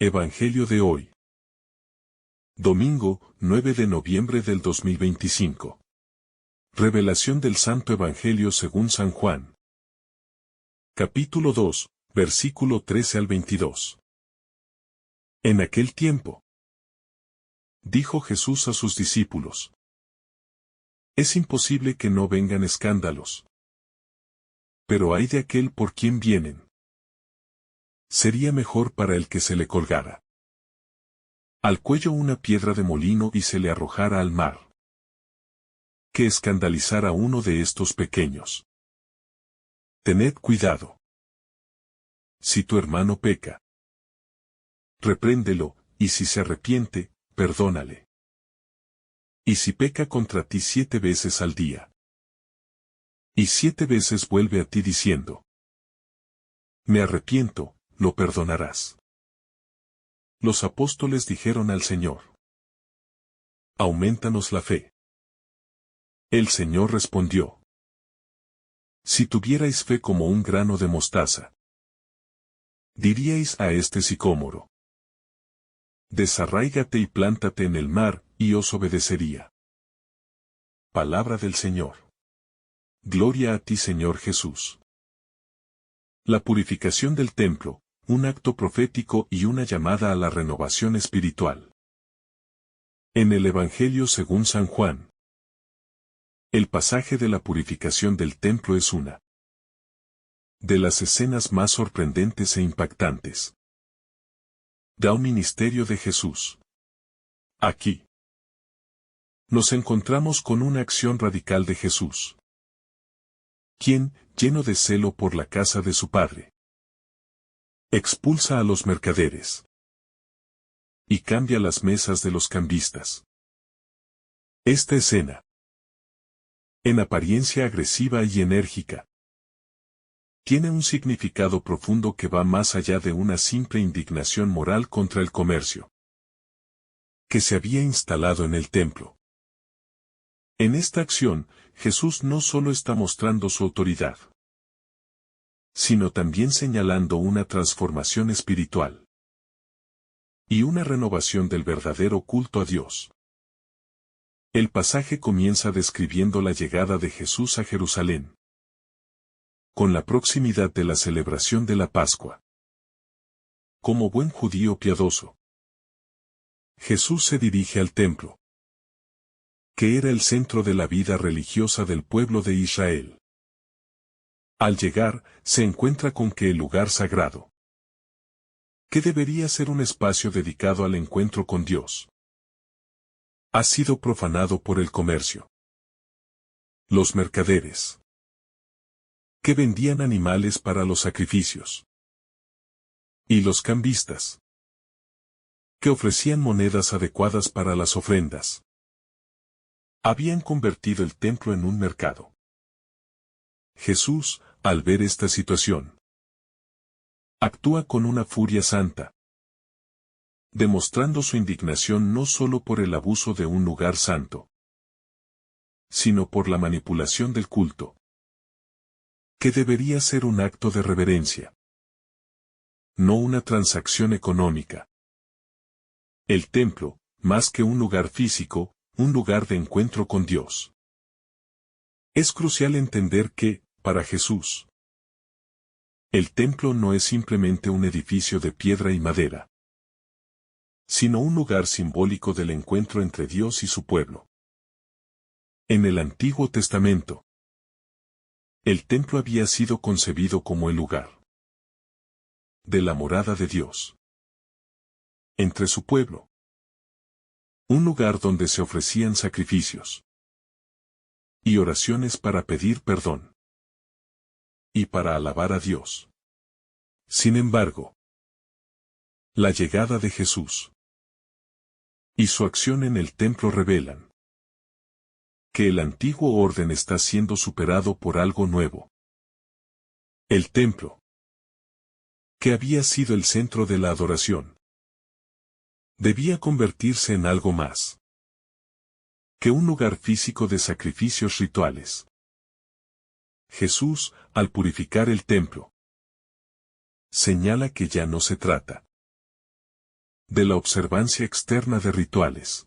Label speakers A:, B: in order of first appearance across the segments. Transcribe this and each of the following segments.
A: Evangelio de hoy. Domingo, 9 de noviembre del 2025. Revelación del Santo Evangelio según San Juan. Capítulo 2, versículo 13 al 22. En aquel tiempo, dijo Jesús a sus discípulos: Es imposible que no vengan escándalos. Pero ay de aquel por quien vienen. Sería mejor para el que se le colgara al cuello una piedra de molino y se le arrojara al mar, que escandalizar a uno de estos pequeños. Tened cuidado. Si tu hermano peca, repréndelo, y si se arrepiente, perdónale. Y si peca contra ti 7 veces al día, y 7 veces vuelve a ti diciendo: Me arrepiento, lo perdonarás. Los apóstoles dijeron al Señor: Aumentanos la fe. El Señor respondió: Si tuvierais fe como un grano de mostaza, diríais a este sicómoro: Desarráigate y plántate en el mar, y os obedecería. Palabra del Señor. Gloria a ti, Señor Jesús. La purificación del templo, un acto profético y una llamada a la renovación espiritual. En el Evangelio según San Juan, el pasaje de la purificación del templo es una de las escenas más sorprendentes e impactantes del ministerio de Jesús. Aquí nos encontramos con una acción radical de Jesús, quien, lleno de celo por la casa de su Padre, expulsa a los mercaderes y cambia las mesas de los cambistas. Esta escena, en apariencia agresiva y enérgica, tiene un significado profundo que va más allá de una simple indignación moral contra el comercio que se había instalado en el templo. En esta acción, Jesús no solo está mostrando su autoridad, sino también señalando una transformación espiritual y una renovación del verdadero culto a Dios. El pasaje comienza describiendo la llegada de Jesús a Jerusalén, con la proximidad de la celebración de la Pascua. Como buen judío piadoso, Jesús se dirige al templo, que era el centro de la vida religiosa del pueblo de Israel. Al llegar, se encuentra con que el lugar sagrado, que debería ser un espacio dedicado al encuentro con Dios, ha sido profanado por el comercio. Los mercaderes, que vendían animales para los sacrificios, y los cambistas, que ofrecían monedas adecuadas para las ofrendas, habían convertido el templo en un mercado. Jesús, al ver esta situación, actúa con una furia santa, demostrando su indignación no solo por el abuso de un lugar santo, sino por la manipulación del culto, que debería ser un acto de reverencia, no una transacción económica. El templo, más que un lugar físico, un lugar de encuentro con Dios. Es crucial entender que, para Jesús, el templo no es simplemente un edificio de piedra y madera, sino un lugar simbólico del encuentro entre Dios y su pueblo. En el Antiguo Testamento, el templo había sido concebido como el lugar de la morada de Dios entre su pueblo. Un lugar donde se ofrecían sacrificios y oraciones para pedir perdón y para alabar a Dios. Sin embargo, la llegada de Jesús y su acción en el templo revelan que el antiguo orden está siendo superado por algo nuevo. El templo, que había sido el centro de la adoración, debía convertirse en algo más que un lugar físico de sacrificios rituales. Jesús, al purificar el templo, señala que ya no se trata de la observancia externa de rituales,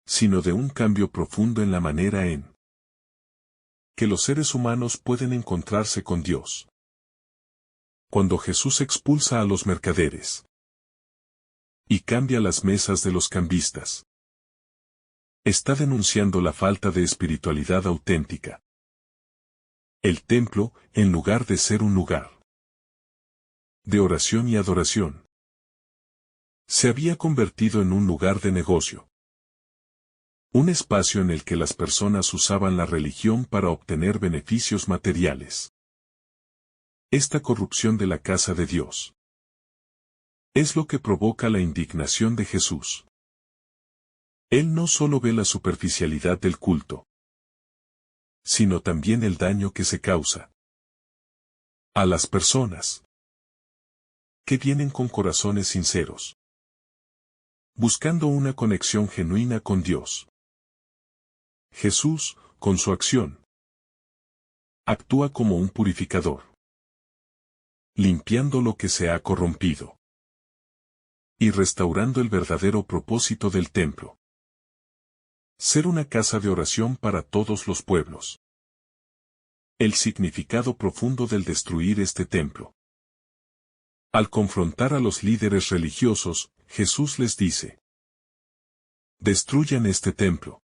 A: sino de un cambio profundo en la manera en que los seres humanos pueden encontrarse con Dios. Cuando Jesús expulsa a los mercaderes y cambia las mesas de los cambistas, está denunciando la falta de espiritualidad auténtica. El templo, en lugar de ser un lugar de oración y adoración, se había convertido en un lugar de negocio. Un espacio en el que las personas usaban la religión para obtener beneficios materiales. Esta corrupción de la casa de Dios es lo que provoca la indignación de Jesús. Él no solo ve la superficialidad del culto, sino también el daño que se causa a las personas que vienen con corazones sinceros, buscando una conexión genuina con Dios. Jesús, con su acción, actúa como un purificador, limpiando lo que se ha corrompido y restaurando el verdadero propósito del templo: ser una casa de oración para todos los pueblos. El significado profundo del destruir este templo. Al confrontar a los líderes religiosos, Jesús les dice: destruyan este templo,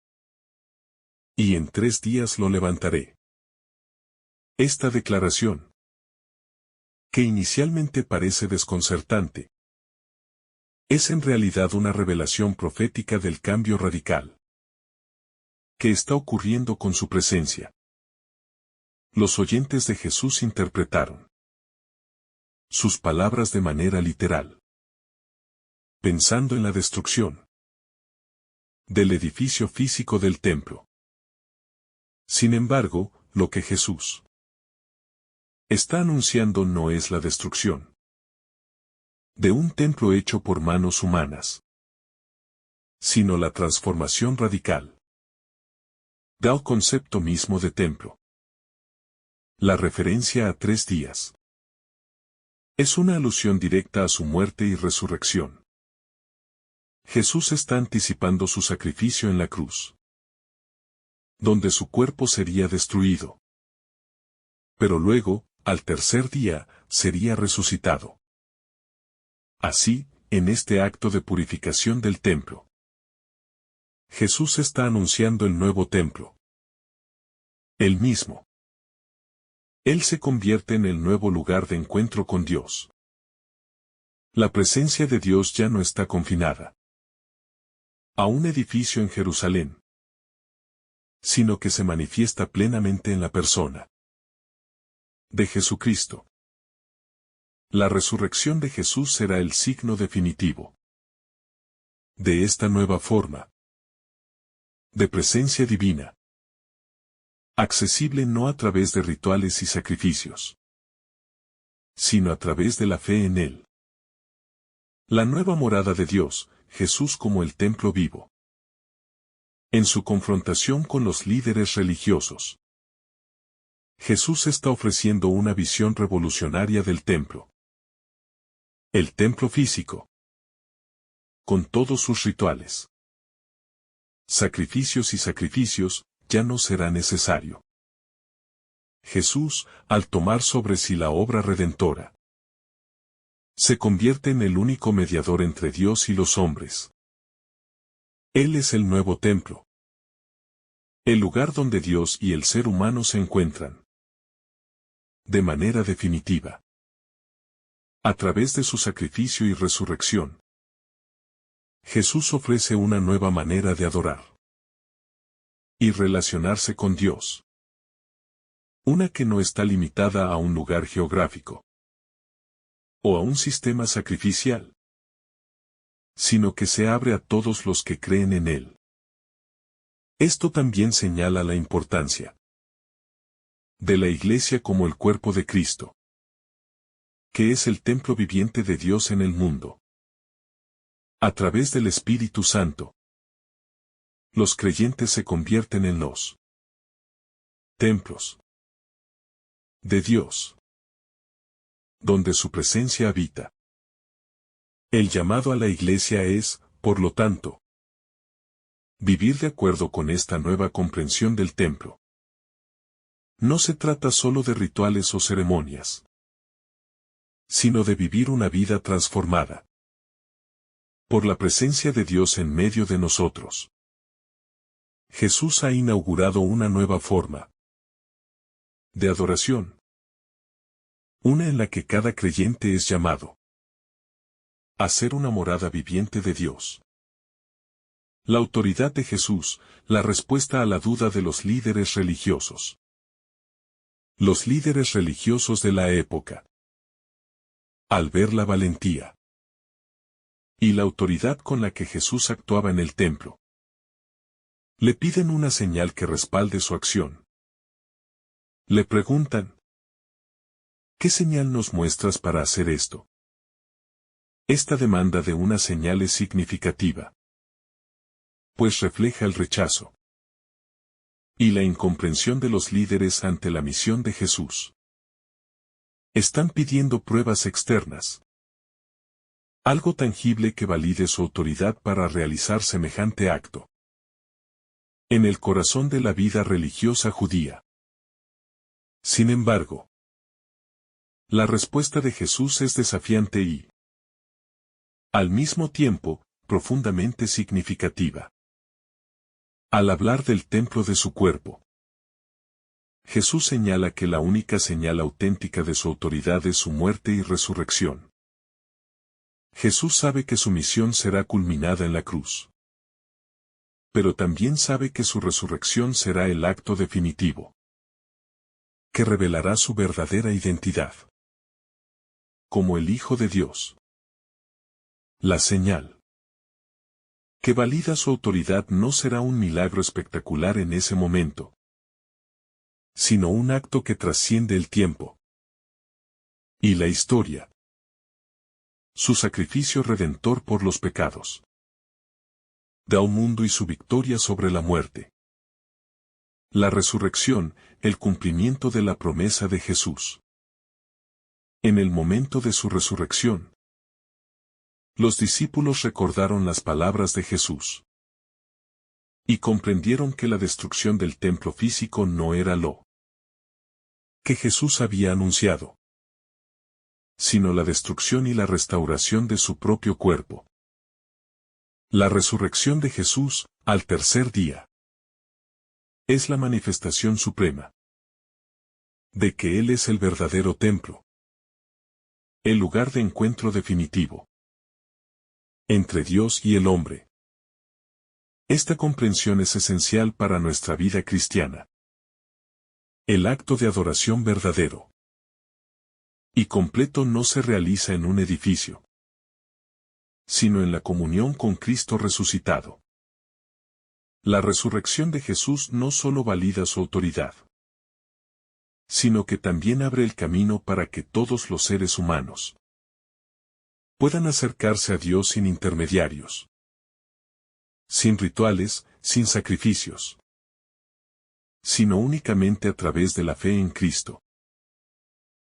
A: y en 3 días lo levantaré. Esta declaración, que inicialmente parece desconcertante, es en realidad una revelación profética del cambio radical que está ocurriendo con su presencia. Los oyentes de Jesús interpretaron sus palabras de manera literal, pensando en la destrucción del edificio físico del templo. Sin embargo, lo que Jesús está anunciando no es la destrucción de un templo hecho por manos humanas, sino la transformación radical del concepto mismo de templo. La referencia a 3 días es una alusión directa a su muerte y resurrección. Jesús está anticipando su sacrificio en la cruz, donde su cuerpo sería destruido, pero luego, al 3er día, sería resucitado. Así, en este acto de purificación del templo, Jesús está anunciando el nuevo templo. Él mismo. Él se convierte en el nuevo lugar de encuentro con Dios. La presencia de Dios ya no está confinada a un edificio en Jerusalén, sino que se manifiesta plenamente en la persona de Jesucristo. La resurrección de Jesús será el signo definitivo de esta nueva forma de presencia divina, accesible no a través de rituales y sacrificios, sino a través de la fe en Él. La nueva morada de Dios, Jesús como el templo vivo. En su confrontación con los líderes religiosos, Jesús está ofreciendo una visión revolucionaria del templo. El templo físico, con todos sus rituales, sacrificios y sacrificios, ya no será necesario. Jesús, al tomar sobre sí la obra redentora, se convierte en el único mediador entre Dios y los hombres. Él es el nuevo templo, el lugar donde Dios y el ser humano se encuentran de manera definitiva. A través de su sacrificio y resurrección, Jesús ofrece una nueva manera de adorar y relacionarse con Dios. Una que no está limitada a un lugar geográfico o a un sistema sacrificial, sino que se abre a todos los que creen en Él. Esto también señala la importancia de la Iglesia como el cuerpo de Cristo, que es el templo viviente de Dios en el mundo. A través del Espíritu Santo, los creyentes se convierten en los templos de Dios, donde su presencia habita. El llamado a la Iglesia es, por lo tanto, vivir de acuerdo con esta nueva comprensión del templo. No se trata solo de rituales o ceremonias, sino de vivir una vida transformada por la presencia de Dios en medio de nosotros. Jesús ha inaugurado una nueva forma de adoración, una en la que cada creyente es llamado a ser una morada viviente de Dios. La autoridad de Jesús, la respuesta a la duda de los líderes religiosos. Los líderes religiosos de la época, al ver la valentía y la autoridad con la que Jesús actuaba en el templo, le piden una señal que respalde su acción. Le preguntan, ¿qué señal nos muestras para hacer esto? Esta demanda de una señal es significativa, pues refleja el rechazo y la incomprensión de los líderes ante la misión de Jesús. Están pidiendo pruebas externas, algo tangible que valide su autoridad para realizar semejante acto. En el corazón de la vida religiosa judía. Sin embargo, la respuesta de Jesús es desafiante y, al mismo tiempo, profundamente significativa. Al hablar del templo de su cuerpo, Jesús señala que la única señal auténtica de su autoridad es su muerte y resurrección. Jesús sabe que su misión será culminada en la cruz, pero también sabe que su resurrección será el acto definitivo, que revelará su verdadera identidad como el Hijo de Dios. La señal que valida su autoridad no será un milagro espectacular en ese momento, sino un acto que trasciende el tiempo y la historia. Su sacrificio redentor por los pecados da un mundo y su victoria sobre la muerte. La resurrección, el cumplimiento de la promesa de Jesús. En el momento de su resurrección, los discípulos recordaron las palabras de Jesús y comprendieron que la destrucción del templo físico no era lo que Jesús había anunciado, sino la destrucción y la restauración de su propio cuerpo. La resurrección de Jesús, al tercer día, es la manifestación suprema de que Él es el verdadero templo, el lugar de encuentro definitivo entre Dios y el hombre. Esta comprensión es esencial para nuestra vida cristiana. El acto de adoración verdadero y completo no se realiza en un edificio, sino en la comunión con Cristo resucitado. La resurrección de Jesús no solo valida su autoridad, sino que también abre el camino para que todos los seres humanos puedan acercarse a Dios sin intermediarios, sin rituales, sin sacrificios, sino únicamente a través de la fe en Cristo.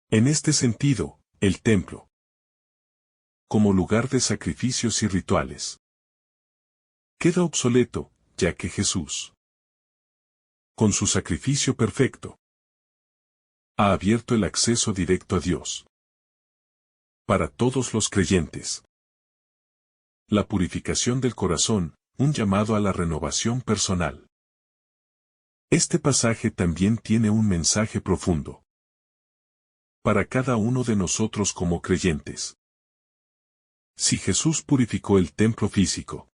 A: En este sentido, el templo, como lugar de sacrificios y rituales, queda obsoleto, ya que Jesús, con su sacrificio perfecto, ha abierto el acceso directo a Dios para todos los creyentes. La purificación del corazón, un llamado a la renovación personal. Este pasaje también tiene un mensaje profundo para cada uno de nosotros como creyentes. Si Jesús purificó el templo físico,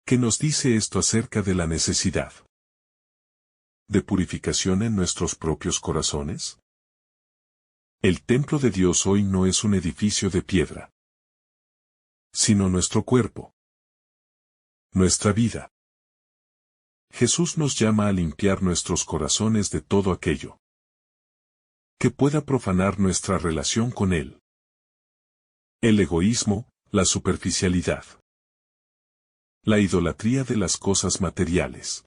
A: ¿qué nos dice esto acerca de la necesidad de purificación en nuestros propios corazones? El templo de Dios hoy no es un edificio de piedra, sino nuestro cuerpo, nuestra vida. Jesús nos llama a limpiar nuestros corazones de todo aquello que pueda profanar nuestra relación con Él. El egoísmo, la superficialidad, la idolatría de las cosas materiales.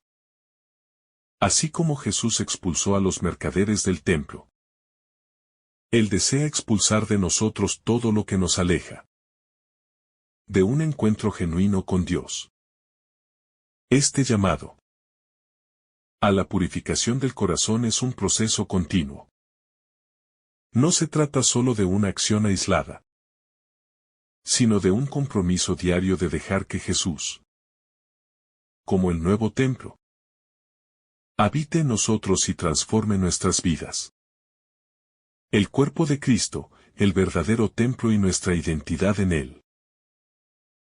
A: Así como Jesús expulsó a los mercaderes del templo, Él desea expulsar de nosotros todo lo que nos aleja de un encuentro genuino con Dios. Este llamado a la purificación del corazón es un proceso continuo. No se trata solo de una acción aislada, sino de un compromiso diario de dejar que Jesús, como el nuevo templo, habite en nosotros y transforme nuestras vidas. El cuerpo de Cristo, el verdadero templo y nuestra identidad en él.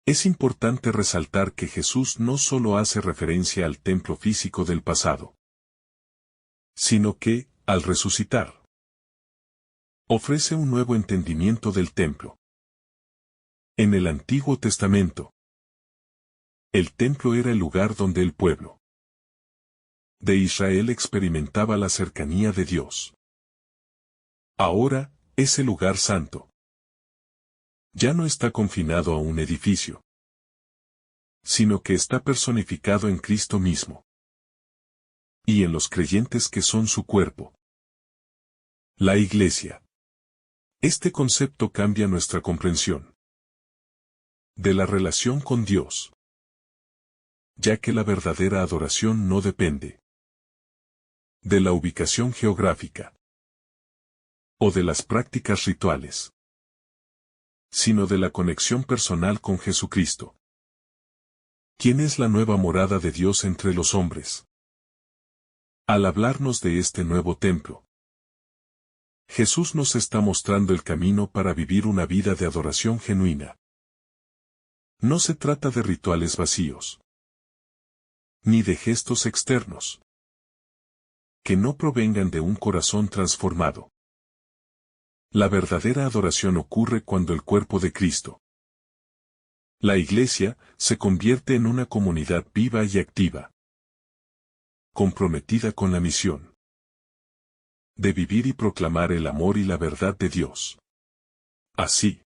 A: Es importante resaltar que Jesús no solo hace referencia al templo físico del pasado, sino que, al resucitar, ofrece un nuevo entendimiento del templo. En el Antiguo Testamento, el templo era el lugar donde el pueblo de Israel experimentaba la cercanía de Dios. Ahora, ese lugar santo ya no está confinado a un edificio, sino que está personificado en Cristo mismo y en los creyentes que son su cuerpo, la Iglesia. Este concepto cambia nuestra comprensión de la relación con Dios, ya que la verdadera adoración no depende de la ubicación geográfica o de las prácticas rituales, sino de la conexión personal con Jesucristo, quien es la nueva morada de Dios entre los hombres. Al hablarnos de este nuevo templo, Jesús nos está mostrando el camino para vivir una vida de adoración genuina. No se trata de rituales vacíos, ni de gestos externos, que no provengan de un corazón transformado. La verdadera adoración ocurre cuando el cuerpo de Cristo, la Iglesia, se convierte en una comunidad viva y activa, comprometida con la misión de vivir y proclamar el amor y la verdad de Dios. Así,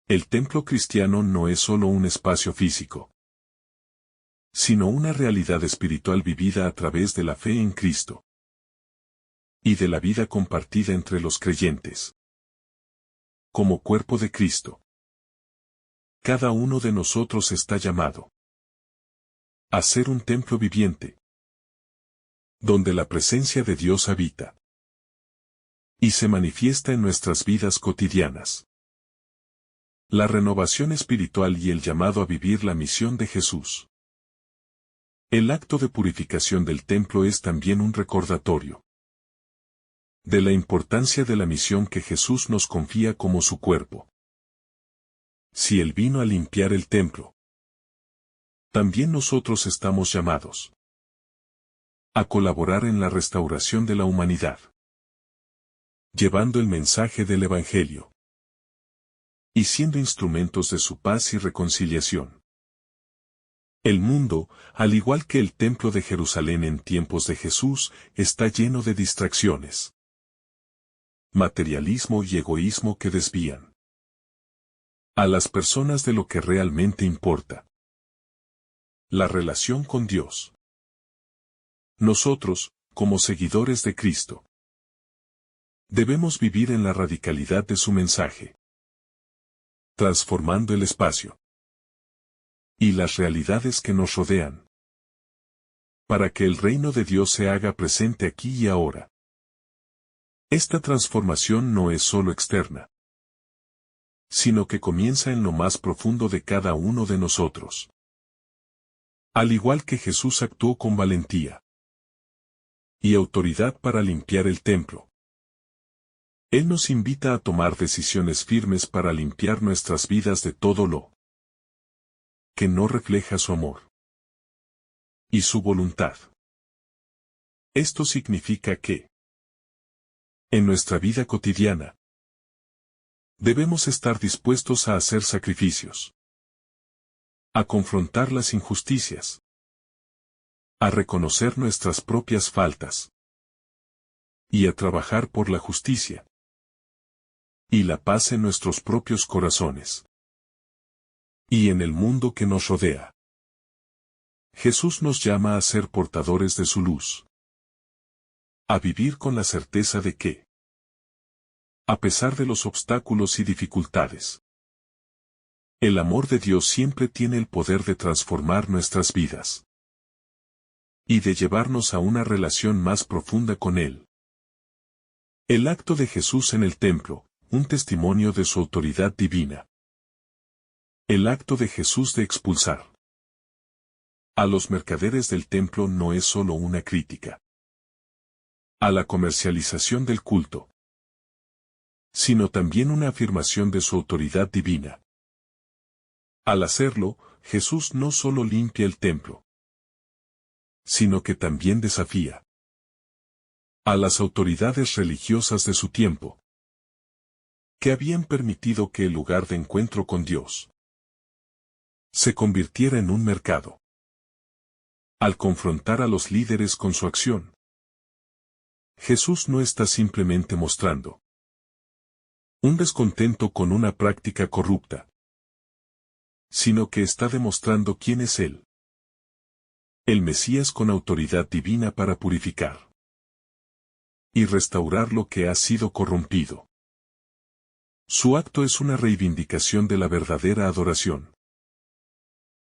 A: el templo cristiano no es solo un espacio físico, sino una realidad espiritual vivida a través de la fe en Cristo y de la vida compartida entre los creyentes. Como cuerpo de Cristo, cada uno de nosotros está llamado a ser un templo viviente, donde la presencia de Dios habita y se manifiesta en nuestras vidas cotidianas. La renovación espiritual y el llamado a vivir la misión de Jesús. El acto de purificación del templo es también un recordatorio de la importancia de la misión que Jesús nos confía como su cuerpo. Si Él vino a limpiar el templo, también nosotros estamos llamados a colaborar en la restauración de la humanidad, llevando el mensaje del Evangelio y siendo instrumentos de su paz y reconciliación. El mundo, al igual que el templo de Jerusalén en tiempos de Jesús, está lleno de distracciones, materialismo y egoísmo que desvían a las personas de lo que realmente importa: la relación con Dios. Nosotros, como seguidores de Cristo, debemos vivir en la radicalidad de su mensaje, transformando el espacio y las realidades que nos rodean, para que el reino de Dios se haga presente aquí y ahora. Esta transformación no es solo externa, sino que comienza en lo más profundo de cada uno de nosotros. Al igual que Jesús actuó con valentía y autoridad para limpiar el templo, Él nos invita a tomar decisiones firmes para limpiar nuestras vidas de todo lo que no refleja su amor y su voluntad. Esto significa que, en nuestra vida cotidiana, debemos estar dispuestos a hacer sacrificios, a confrontar las injusticias, a reconocer nuestras propias faltas y a trabajar por la justicia y la paz en nuestros propios corazones y en el mundo que nos rodea. Jesús nos llama a ser portadores de su luz, a vivir con la certeza de que, a pesar de los obstáculos y dificultades, El amor de Dios siempre tiene el poder de transformar nuestras vidas y de llevarnos a una relación más profunda con Él. El acto de Jesús en el templo, un testimonio de su autoridad divina. El acto de Jesús de expulsar a los mercaderes del templo no es solo una crítica a la comercialización del culto, sino también una afirmación de su autoridad divina. Al hacerlo, Jesús no solo limpia el templo, sino que también desafía a las autoridades religiosas de su tiempo, que habían permitido que el lugar de encuentro con Dios se convirtiera en un mercado. Al confrontar a los líderes con su acción, Jesús no está simplemente mostrando un descontento con una práctica corrupta, sino que está demostrando quién es Él, el Mesías con autoridad divina para purificar y restaurar lo que ha sido corrompido. Su acto es una reivindicación de la verdadera adoración,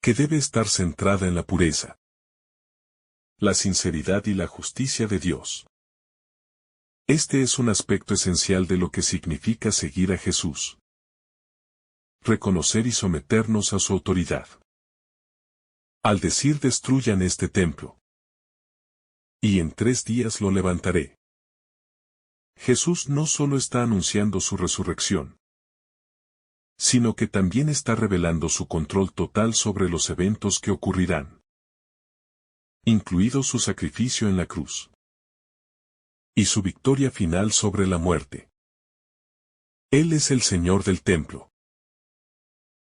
A: que debe estar centrada en la pureza, la sinceridad y la justicia de Dios. Este es un aspecto esencial de lo que significa seguir a Jesús. Reconocer y someternos a su autoridad. Al decir destruyan este templo, y en 3 días lo levantaré. Jesús no solo está anunciando su resurrección, sino que también está revelando su control total sobre los eventos que ocurrirán, incluido su sacrificio en la cruz y su victoria final sobre la muerte. Él es el Señor del templo,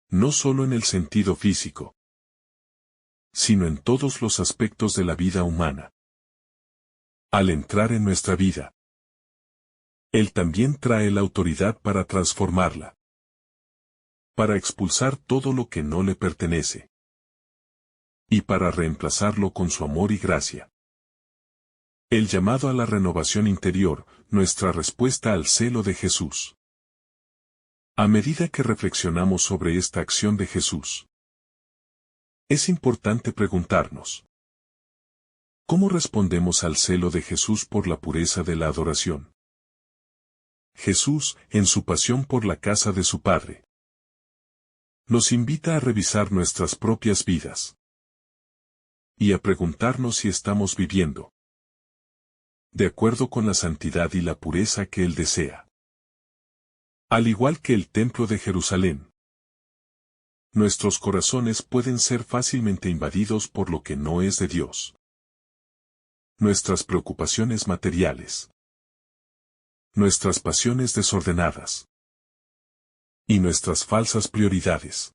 A: no solo en el sentido físico, sino en todos los aspectos de la vida humana. Al entrar en nuestra vida, Él también trae la autoridad para transformarla, para expulsar todo lo que no le pertenece, y para reemplazarlo con su amor y gracia. El llamado a la renovación interior, nuestra respuesta al celo de Jesús. A medida que reflexionamos sobre esta acción de Jesús, es importante preguntarnos: ¿cómo respondemos al celo de Jesús por la pureza de la adoración? Jesús, en su pasión por la casa de su Padre, nos invita a revisar nuestras propias vidas y a preguntarnos si estamos viviendo de acuerdo con la santidad y la pureza que Él desea. Al igual que el templo de Jerusalén, nuestros corazones pueden ser fácilmente invadidos por lo que no es de Dios. Nuestras preocupaciones materiales, nuestras pasiones desordenadas y nuestras falsas prioridades.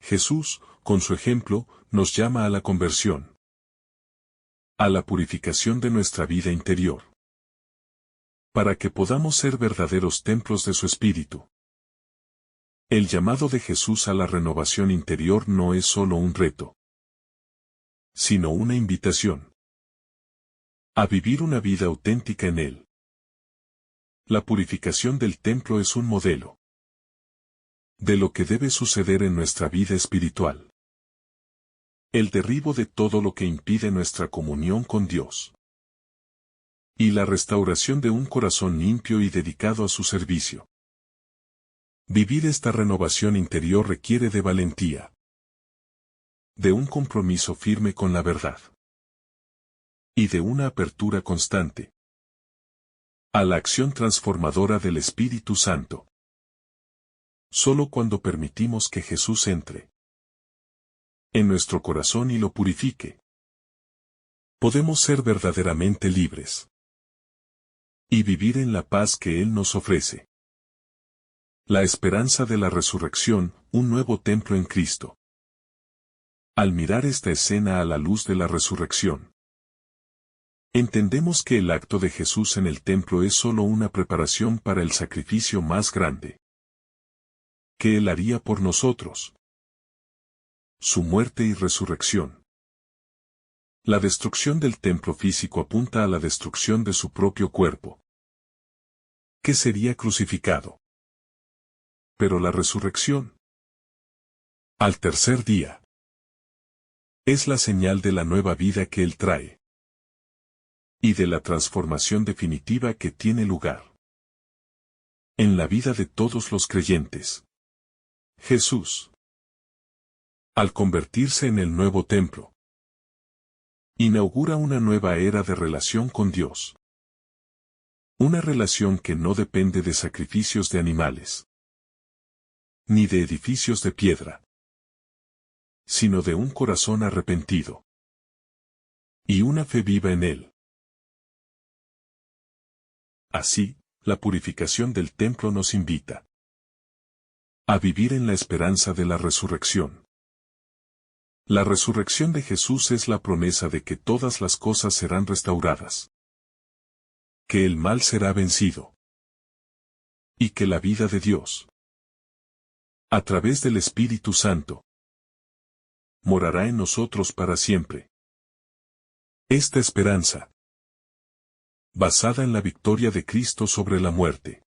A: Jesús, con su ejemplo, nos llama a la conversión, a la purificación de nuestra vida interior, para que podamos ser verdaderos templos de su Espíritu. El llamado de Jesús a la renovación interior no es solo un reto, sino una invitación a vivir una vida auténtica en Él. La purificación del templo es un modelo de lo que debe suceder en nuestra vida espiritual. El derribo de todo lo que impide nuestra comunión con Dios. Y la restauración de un corazón limpio y dedicado a su servicio. Vivir esta renovación interior requiere de valentía, de un compromiso firme con la verdad y de una apertura constante a la acción transformadora del Espíritu Santo. Solo cuando permitimos que Jesús entre en nuestro corazón y lo purifique, podemos ser verdaderamente libres y vivir en la paz que Él nos ofrece. La esperanza de la resurrección, un nuevo templo en Cristo. Al mirar esta escena a la luz de la resurrección, entendemos que el acto de Jesús en el templo es solo una preparación para el sacrificio más grande que Él haría por nosotros: su muerte y resurrección. La destrucción del templo físico apunta a la destrucción de su propio cuerpo, que sería crucificado. Pero la resurrección Al tercer día. Es la señal de la nueva vida que Él trae. Y de la transformación definitiva que tiene lugar en la vida de todos los creyentes. Jesús, al convertirse en el nuevo templo, inaugura una nueva era de relación con Dios. Una relación que no depende de sacrificios de animales, ni de edificios de piedra, sino de un corazón arrepentido y una fe viva en Él. Así, la purificación del templo nos invita a vivir en la esperanza de la resurrección. La resurrección de Jesús es la promesa de que todas las cosas serán restauradas, que el mal será vencido, y que la vida de Dios, a través del Espíritu Santo, morará en nosotros para siempre. Esta esperanza, basada en la victoria de Cristo sobre la muerte,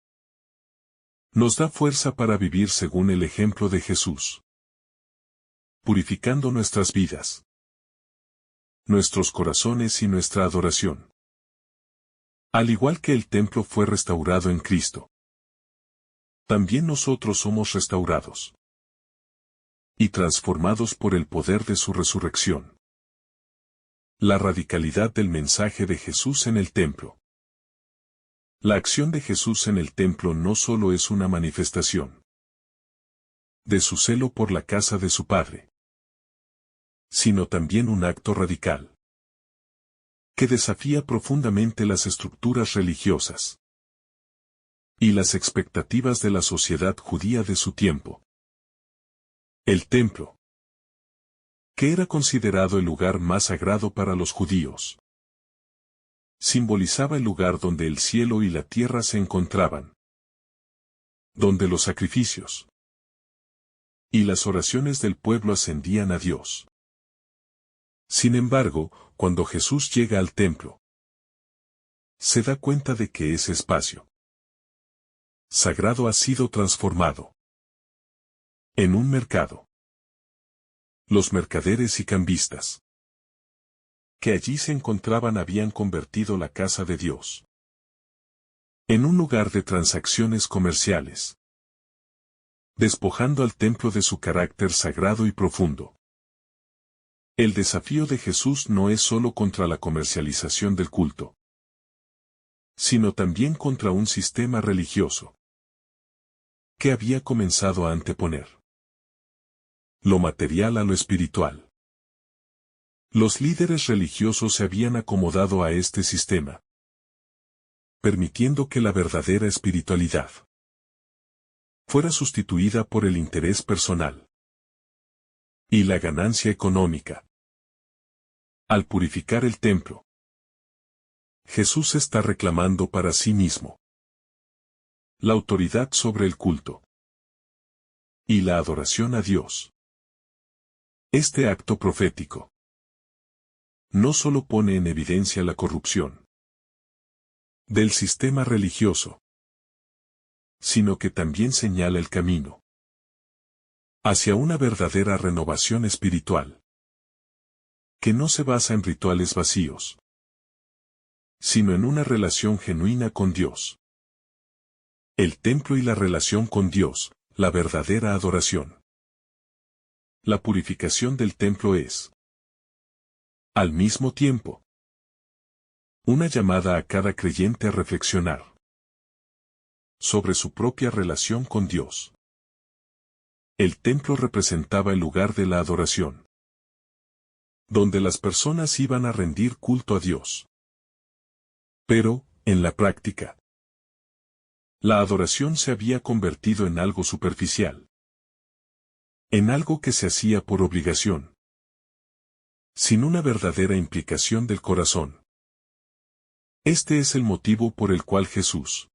A: nos da fuerza para vivir según el ejemplo de Jesús, purificando nuestras vidas, nuestros corazones y nuestra adoración. Al igual que el templo fue restaurado en Cristo, también nosotros somos restaurados y transformados por el poder de su resurrección. La radicalidad del mensaje de Jesús en el templo. La acción de Jesús en el templo no solo es una manifestación de su celo por la casa de su Padre, sino también un acto radical que desafía profundamente las estructuras religiosas y las expectativas de la sociedad judía de su tiempo. El templo, que era considerado el lugar más sagrado para los judíos, simbolizaba el lugar donde el cielo y la tierra se encontraban, donde los sacrificios y las oraciones del pueblo ascendían a Dios. Sin embargo, cuando Jesús llega al templo, se da cuenta de que ese espacio sagrado ha sido transformado en un mercado. Los mercaderes y cambistas que allí se encontraban habían convertido la casa de Dios en un lugar de transacciones comerciales, despojando al templo de su carácter sagrado y profundo. El desafío de Jesús no es solo contra la comercialización del culto, sino también contra un sistema religioso que había comenzado a anteponer lo material a lo espiritual. Los líderes religiosos se habían acomodado a este sistema, permitiendo que la verdadera espiritualidad fuera sustituida por el interés personal y la ganancia económica. Al purificar el templo, Jesús está reclamando para sí mismo la autoridad sobre el culto y la adoración a Dios. Este acto profético no solo pone en evidencia la corrupción del sistema religioso, sino que también señala el camino hacia una verdadera renovación espiritual, que no se basa en rituales vacíos, sino en una relación genuina con Dios. El templo y la relación con Dios, la verdadera adoración. La purificación del templo es, al mismo tiempo, una llamada a cada creyente a reflexionar sobre su propia relación con Dios. El templo representaba el lugar de la adoración, donde las personas iban a rendir culto a Dios. Pero, en la práctica, la adoración se había convertido en algo superficial, en algo que se hacía por obligación, sin una verdadera implicación del corazón. Este es el motivo por el cual Jesús,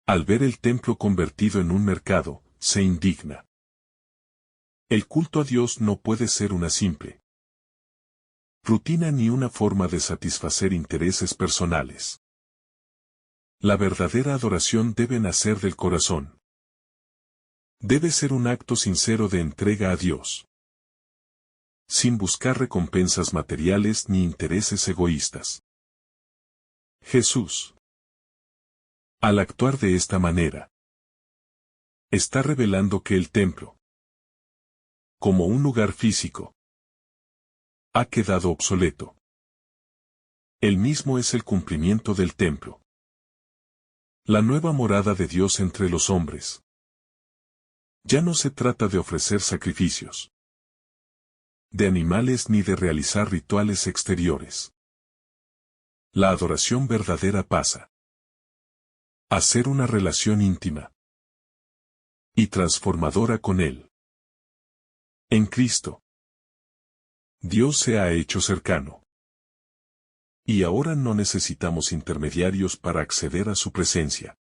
A: al ver el templo convertido en un mercado, se indigna. El culto a Dios no puede ser una simple rutina ni una forma de satisfacer intereses personales. La verdadera adoración debe nacer del corazón, Debe ser un acto sincero de entrega a Dios, sin buscar recompensas materiales ni intereses egoístas. Jesús, al actuar de esta manera, está revelando que el templo, como un lugar físico, ha quedado obsoleto. Él mismo es el cumplimiento del templo, la nueva morada de Dios entre los hombres. Ya no se trata de ofrecer sacrificios de animales ni de realizar rituales exteriores. La adoración verdadera pasa a ser una relación íntima y transformadora con Él. En Cristo, Dios se ha hecho cercano. Y ahora no necesitamos intermediarios para acceder a su presencia.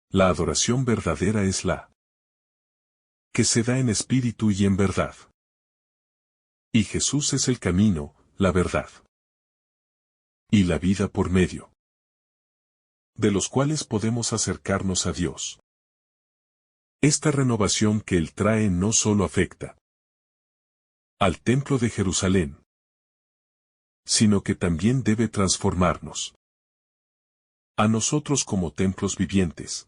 A: La adoración verdadera es la que se da en espíritu y en verdad. Y Jesús es el camino, la verdad y la vida por medio de los cuales podemos acercarnos a Dios. Esta renovación que Él trae no solo afecta al templo de Jerusalén, sino que también debe transformarnos a nosotros como templos vivientes.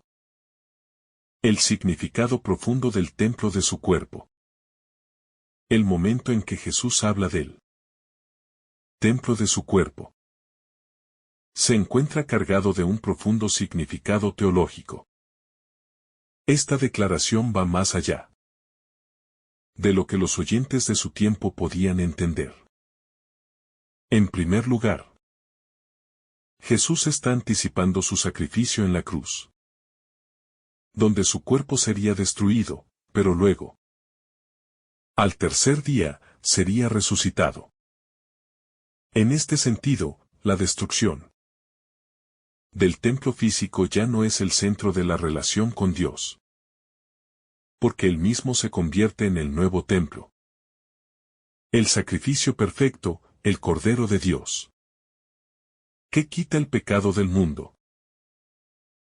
A: El significado profundo del templo de su cuerpo. El momento en que Jesús habla del templo de su cuerpo se encuentra cargado de un profundo significado teológico. Esta declaración va más allá de lo que los oyentes de su tiempo podían entender. En primer lugar, Jesús está anticipando su sacrificio en la cruz, donde su cuerpo sería destruido, pero luego, al tercer día, sería resucitado. En este sentido, la destrucción del templo físico ya no es el centro de la relación con Dios, porque Él mismo se convierte en el nuevo templo. El sacrificio perfecto, el Cordero de Dios, que quita el pecado del mundo,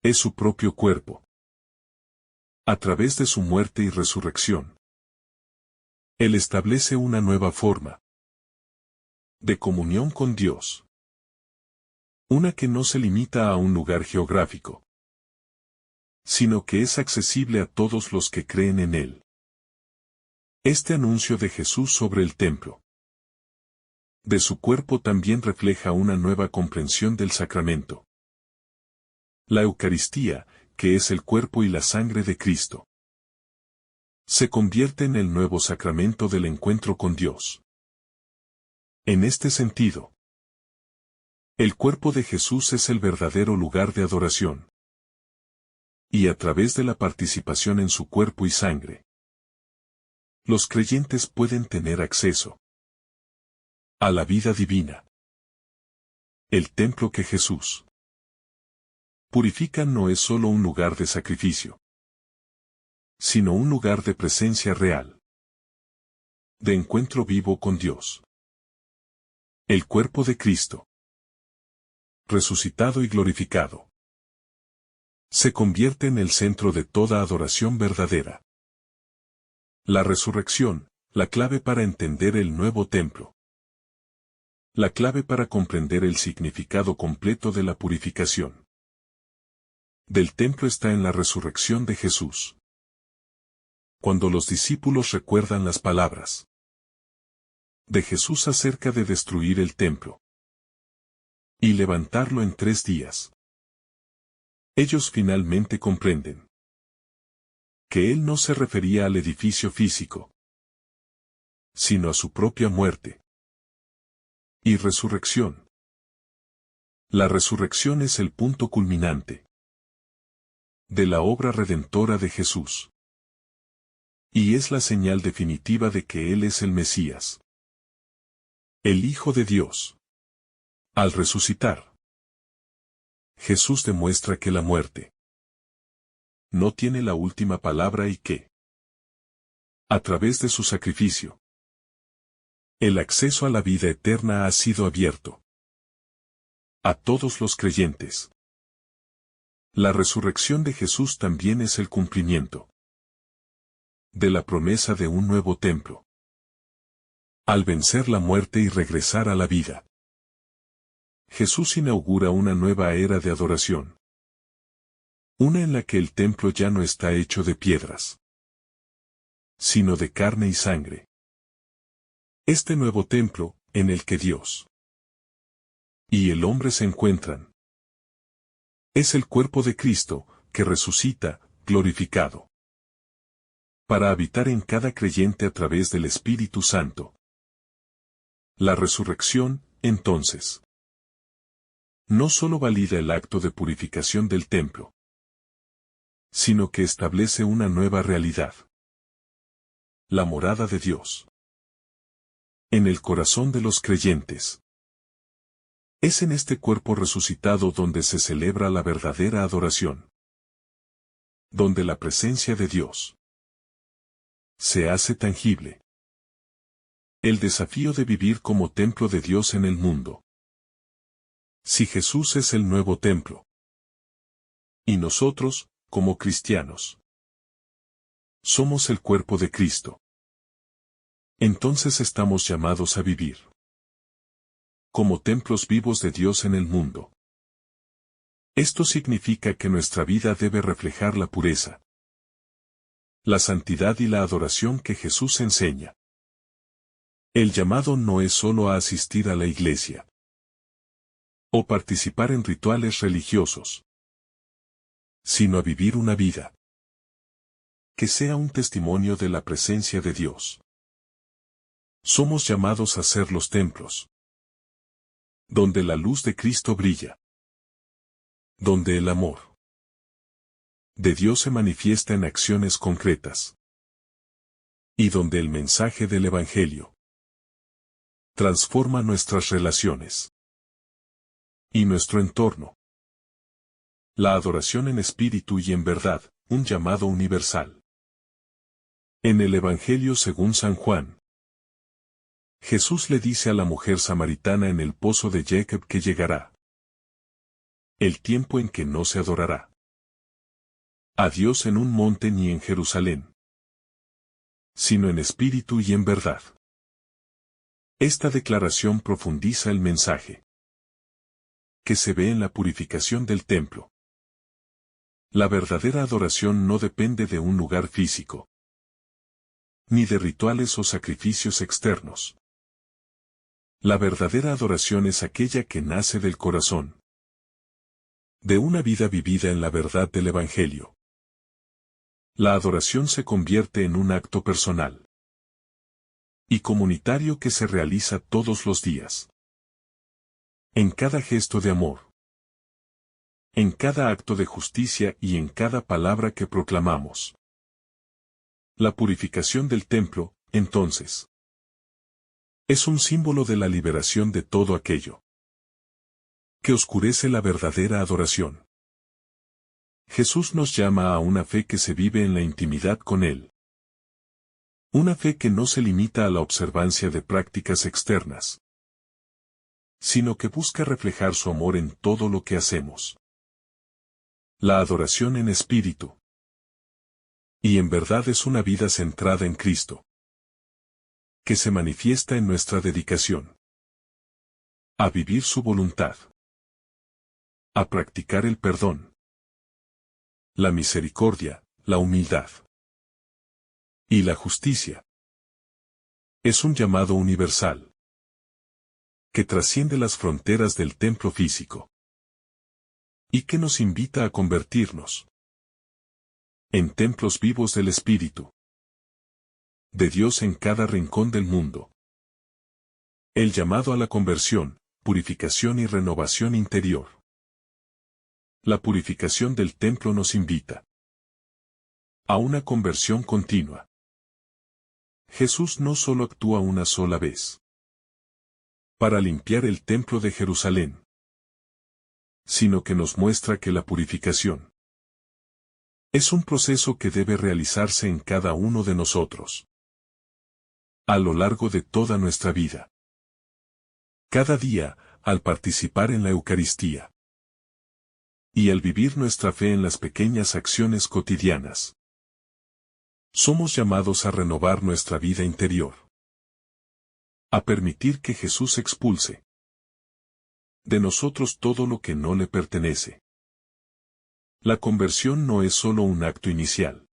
A: es su propio cuerpo. A través de su muerte y resurrección, Él establece una nueva forma de comunión con Dios. Una que no se limita a un lugar geográfico, sino que es accesible a todos los que creen en Él. Este anuncio de Jesús sobre el templo de su cuerpo también refleja una nueva comprensión del sacramento. La Eucaristía, que es el cuerpo y la sangre de Cristo, se convierte en el nuevo sacramento del encuentro con Dios. En este sentido, el cuerpo de Jesús es el verdadero lugar de adoración. Y a través de la participación en su cuerpo y sangre, los creyentes pueden tener acceso a la vida divina. El templo que Jesús purifica no es solo un lugar de sacrificio, sino un lugar de presencia real, de encuentro vivo con Dios. El cuerpo de Cristo, resucitado y glorificado, se convierte en el centro de toda adoración verdadera. La resurrección, la clave para entender el nuevo templo. La clave para comprender el significado completo de la purificación del templo está en la resurrección de Jesús. Cuando los discípulos recuerdan las palabras de Jesús acerca de destruir el templo y levantarlo en 3 días, ellos finalmente comprenden que Él no se refería al edificio físico, sino a su propia muerte y resurrección. La resurrección es el punto culminante de la obra redentora de Jesús. Y es la señal definitiva de que Él es el Mesías, el Hijo de Dios. Al resucitar, Jesús demuestra que la muerte no tiene la última palabra y que, a través de su sacrificio, el acceso a la vida eterna ha sido abierto a todos los creyentes. La resurrección de Jesús también es el cumplimiento de la promesa de un nuevo templo. Al vencer la muerte y regresar a la vida, Jesús inaugura una nueva era de adoración. Una en la que el templo ya no está hecho de piedras, sino de carne y sangre. Este nuevo templo, en el que Dios y el hombre se encuentran, es el cuerpo de Cristo, que resucita, glorificado, para habitar en cada creyente a través del Espíritu Santo. La resurrección, entonces, no solo valida el acto de purificación del templo, sino que establece una nueva realidad: la morada de Dios en el corazón de los creyentes. Es en este cuerpo resucitado donde se celebra la verdadera adoración, donde la presencia de Dios se hace tangible. El desafío de vivir como templo de Dios en el mundo. Si Jesús es el nuevo templo, y nosotros, como cristianos, somos el cuerpo de Cristo, entonces estamos llamados a vivir como templos vivos de Dios en el mundo. Esto significa que nuestra vida debe reflejar la pureza, la santidad y la adoración que Jesús enseña. El llamado no es solo a asistir a la iglesia o participar en rituales religiosos, sino a vivir una vida que sea un testimonio de la presencia de Dios. Somos llamados a ser los templos donde la luz de Cristo brilla, donde el amor de Dios se manifiesta en acciones concretas, y donde el mensaje del Evangelio transforma nuestras relaciones y nuestro entorno. La adoración en espíritu y en verdad, un llamado universal. En el Evangelio según San Juan, Jesús le dice a la mujer samaritana en el pozo de Jacob que llegará el tiempo en que no se adorará a Dios en un monte ni en Jerusalén, sino en espíritu y en verdad. Esta declaración profundiza el mensaje que se ve en la purificación del templo. La verdadera adoración no depende de un lugar físico, ni de rituales o sacrificios externos. La verdadera adoración es aquella que nace del corazón, de una vida vivida en la verdad del Evangelio. La adoración se convierte en un acto personal y comunitario que se realiza todos los días. En cada gesto de amor, en cada acto de justicia y en cada palabra que proclamamos. La purificación del templo, entonces, es un símbolo de la liberación de todo aquello que oscurece la verdadera adoración. Jesús nos llama a una fe que se vive en la intimidad con Él. Una fe que no se limita a la observancia de prácticas externas, sino que busca reflejar su amor en todo lo que hacemos. La adoración en espíritu y en verdad es una vida centrada en Cristo, que se manifiesta en nuestra dedicación a vivir su voluntad, a practicar el perdón, la misericordia, la humildad y la justicia. Es un llamado universal que trasciende las fronteras del templo físico y que nos invita a convertirnos en templos vivos del Espíritu de Dios en cada rincón del mundo. El llamado a la conversión, purificación y renovación interior. La purificación del templo nos invita a una conversión continua. Jesús no solo actúa una sola vez para limpiar el templo de Jerusalén, sino que nos muestra que la purificación es un proceso que debe realizarse en cada uno de nosotros a lo largo de toda nuestra vida. Cada día, al participar en la Eucaristía y al vivir nuestra fe en las pequeñas acciones cotidianas. Somos llamados a renovar nuestra vida interior. A permitir que Jesús expulse de nosotros todo lo que no le pertenece. La conversión no es solo un acto inicial,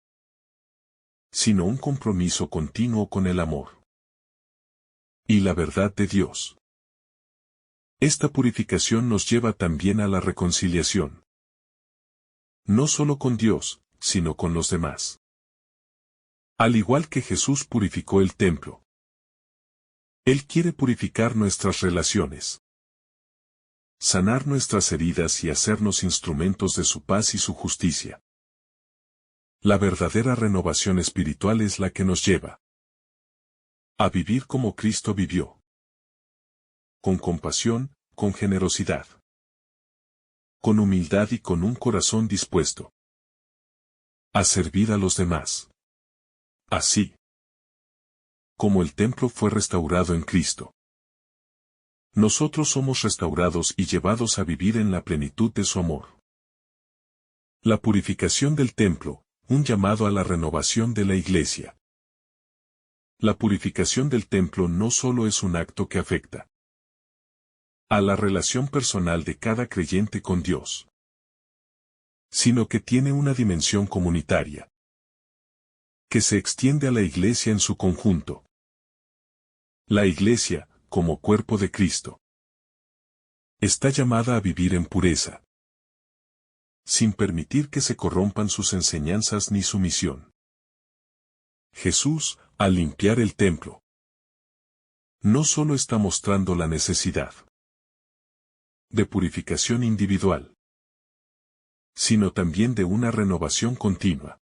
A: sino un compromiso continuo con el amor y la verdad de Dios. Esta purificación nos lleva también a la reconciliación. No solo con Dios, sino con los demás. Al igual que Jesús purificó el templo, Él quiere purificar nuestras relaciones, sanar nuestras heridas y hacernos instrumentos de su paz y su justicia. La verdadera renovación espiritual es la que nos lleva a vivir como Cristo vivió, con compasión, con generosidad, con humildad y con un corazón dispuesto a servir a los demás. Así como el templo fue restaurado en Cristo, nosotros somos restaurados y llevados a vivir en la plenitud de su amor. La purificación del templo, un llamado a la renovación de la Iglesia. La purificación del templo no solo es un acto que afecta a la relación personal de cada creyente con Dios, sino que tiene una dimensión comunitaria, que se extiende a la Iglesia en su conjunto. La Iglesia, como cuerpo de Cristo, está llamada a vivir en pureza, sin permitir que se corrompan sus enseñanzas ni su misión. Jesús, al limpiar el templo, no solo está mostrando la necesidad de purificación individual, sino también de una renovación continua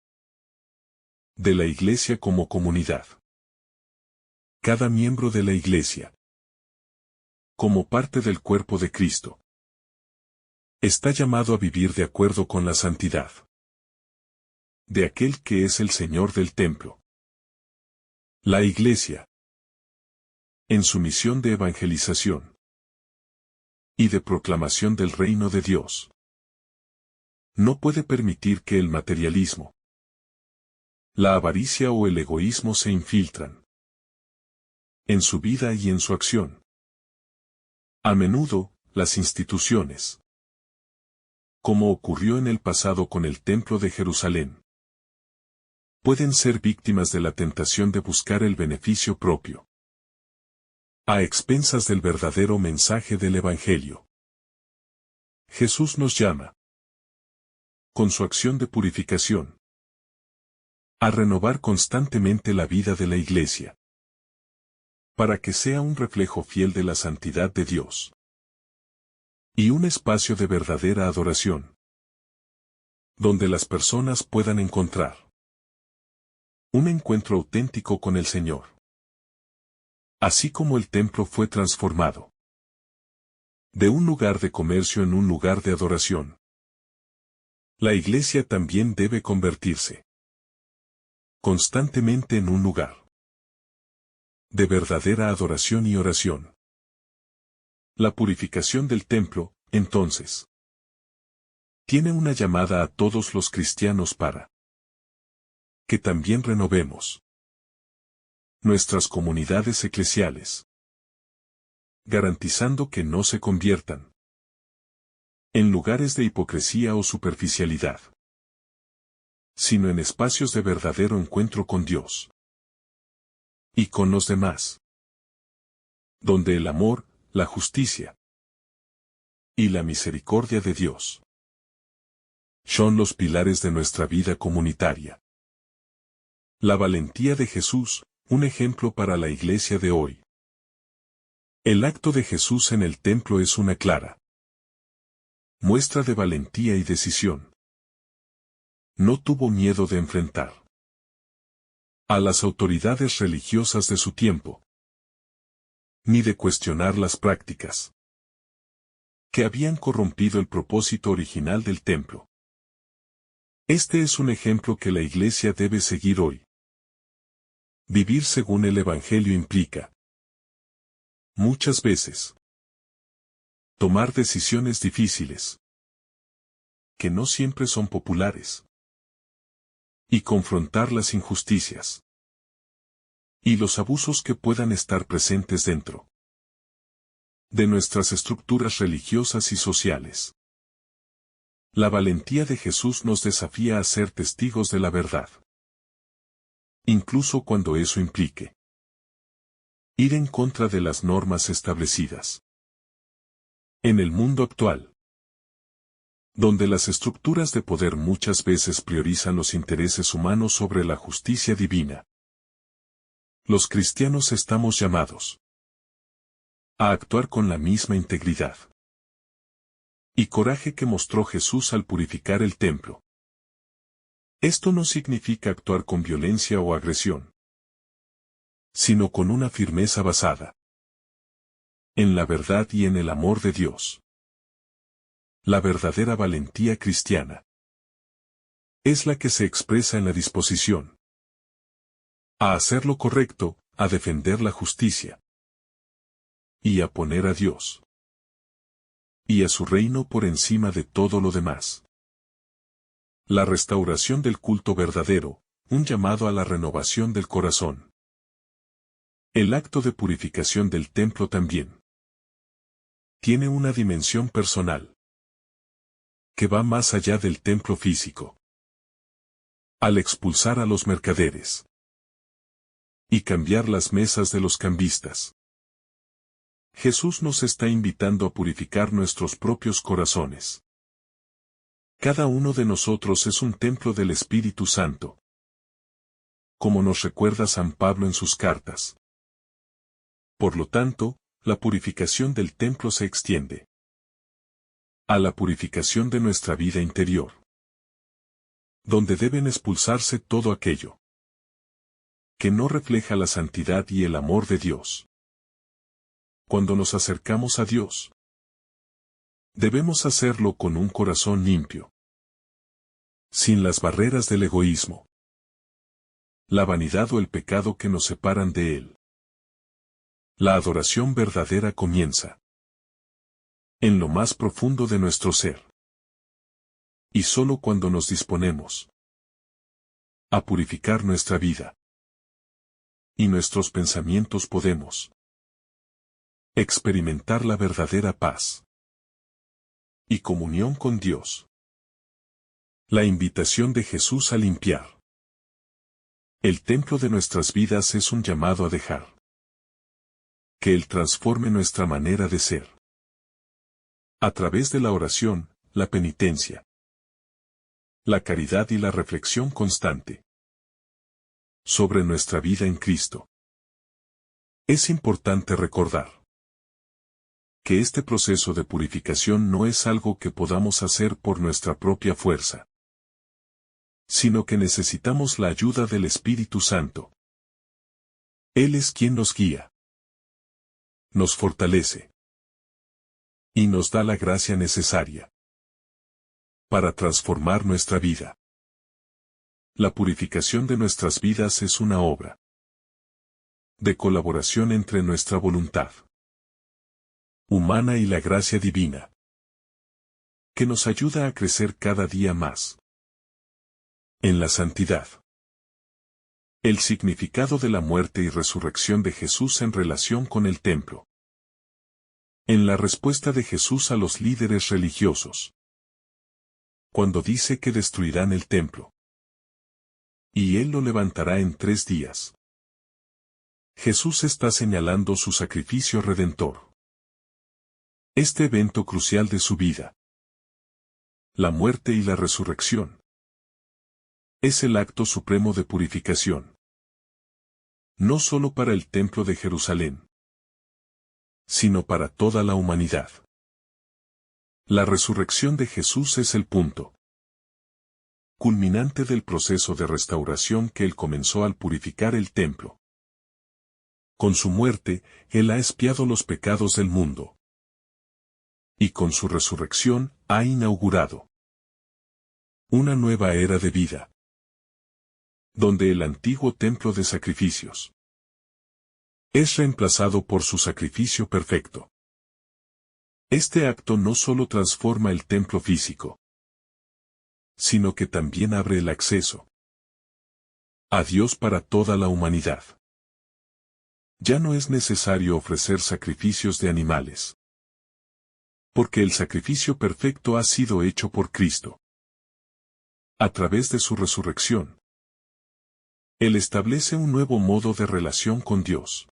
A: de la Iglesia como comunidad. Cada miembro de la Iglesia, como parte del cuerpo de Cristo, está llamado a vivir de acuerdo con la santidad de aquel que es el Señor del templo. La Iglesia, en su misión de evangelización y de proclamación del reino de Dios, no puede permitir que el materialismo, la avaricia o el egoísmo se infiltran en su vida y en su acción. A menudo, las instituciones, como ocurrió en el pasado con el Templo de Jerusalén, pueden ser víctimas de la tentación de buscar el beneficio propio, a expensas del verdadero mensaje del Evangelio. Jesús nos llama, con su acción de purificación, a renovar constantemente la vida de la Iglesia, para que sea un reflejo fiel de la santidad de Dios y un espacio de verdadera adoración, donde las personas puedan encontrar un encuentro auténtico con el Señor. Así como el templo fue transformado de un lugar de comercio en un lugar de adoración, la Iglesia también debe convertirse constantemente en un lugar de verdadera adoración y oración. La purificación del templo, entonces, tiene una llamada a todos los cristianos para que también renovemos nuestras comunidades eclesiales, garantizando que no se conviertan en lugares de hipocresía o superficialidad, sino en espacios de verdadero encuentro con Dios y con los demás, donde el amor, la justicia y la misericordia de Dios son los pilares de nuestra vida comunitaria. La valentía de Jesús, un ejemplo para la Iglesia de hoy. El acto de Jesús en el templo es una clara muestra de valentía y decisión. No tuvo miedo de enfrentar a las autoridades religiosas de su tiempo, ni de cuestionar las prácticas que habían corrompido el propósito original del templo. Este es un ejemplo que la Iglesia debe seguir hoy. Vivir según el Evangelio implica, muchas veces, tomar decisiones difíciles, que no siempre son populares. y confrontar las injusticias y los abusos que puedan estar presentes dentro de nuestras estructuras religiosas y sociales. La valentía de Jesús nos desafía a ser testigos de la verdad, incluso cuando eso implique ir en contra de las normas establecidas. En el mundo actual, donde las estructuras de poder muchas veces priorizan los intereses humanos sobre la justicia divina, los cristianos estamos llamados a actuar con la misma integridad y coraje que mostró Jesús al purificar el templo. Esto no significa actuar con violencia o agresión, sino con una firmeza basada en la verdad y en el amor de Dios. La verdadera valentía cristiana es la que se expresa en la disposición a hacer lo correcto, a defender la justicia y a poner a Dios y a su reino por encima de todo lo demás. La restauración del culto verdadero, un llamado a la renovación del corazón. El acto de purificación del templo también tiene una dimensión personal que va más allá del templo físico. Al expulsar a los mercaderes y cambiar las mesas de los cambistas, Jesús nos está invitando a purificar nuestros propios corazones. Cada uno de nosotros es un templo del Espíritu Santo, como nos recuerda San Pablo en sus cartas. Por lo tanto, la purificación del templo se extiende a la purificación de nuestra vida interior, donde deben expulsarse todo aquello que no refleja la santidad y el amor de Dios. Cuando nos acercamos a Dios, debemos hacerlo con un corazón limpio, sin las barreras del egoísmo, la vanidad o el pecado que nos separan de Él. La adoración verdadera comienza en lo más profundo de nuestro ser. Y solo cuando nos disponemos a purificar nuestra vida y nuestros pensamientos podemos experimentar la verdadera paz y comunión con Dios. La invitación de Jesús a limpiar el templo de nuestras vidas es un llamado a dejar que Él transforme nuestra manera de ser a través de la oración, la penitencia, la caridad y la reflexión constante sobre nuestra vida en Cristo. Es importante recordar que este proceso de purificación no es algo que podamos hacer por nuestra propia fuerza, sino que necesitamos la ayuda del Espíritu Santo. Él es quien nos guía, nos fortalece y nos da la gracia necesaria para transformar nuestra vida. La purificación de nuestras vidas es una obra de colaboración entre nuestra voluntad humana y la gracia divina, que nos ayuda a crecer cada día más en la santidad. El significado de la muerte y resurrección de Jesús en relación con el templo. En la respuesta de Jesús a los líderes religiosos, cuando dice que destruirán el templo y Él lo levantará en 3 días. Jesús está señalando su sacrificio redentor. Este evento crucial de su vida, la muerte y la resurrección, es el acto supremo de purificación. No solo para el templo de Jerusalén, sino para toda la humanidad. La resurrección de Jesús es el punto culminante del proceso de restauración que Él comenzó al purificar el templo. Con su muerte, Él ha expiado los pecados del mundo. Y con su resurrección, ha inaugurado una nueva era de vida, donde el antiguo templo de sacrificios es reemplazado por su sacrificio perfecto. Este acto no solo transforma el templo físico, sino que también abre el acceso a Dios para toda la humanidad. Ya no es necesario ofrecer sacrificios de animales. Porque el sacrificio perfecto ha sido hecho por Cristo. A través de su resurrección, Él establece un nuevo modo de relación con Dios.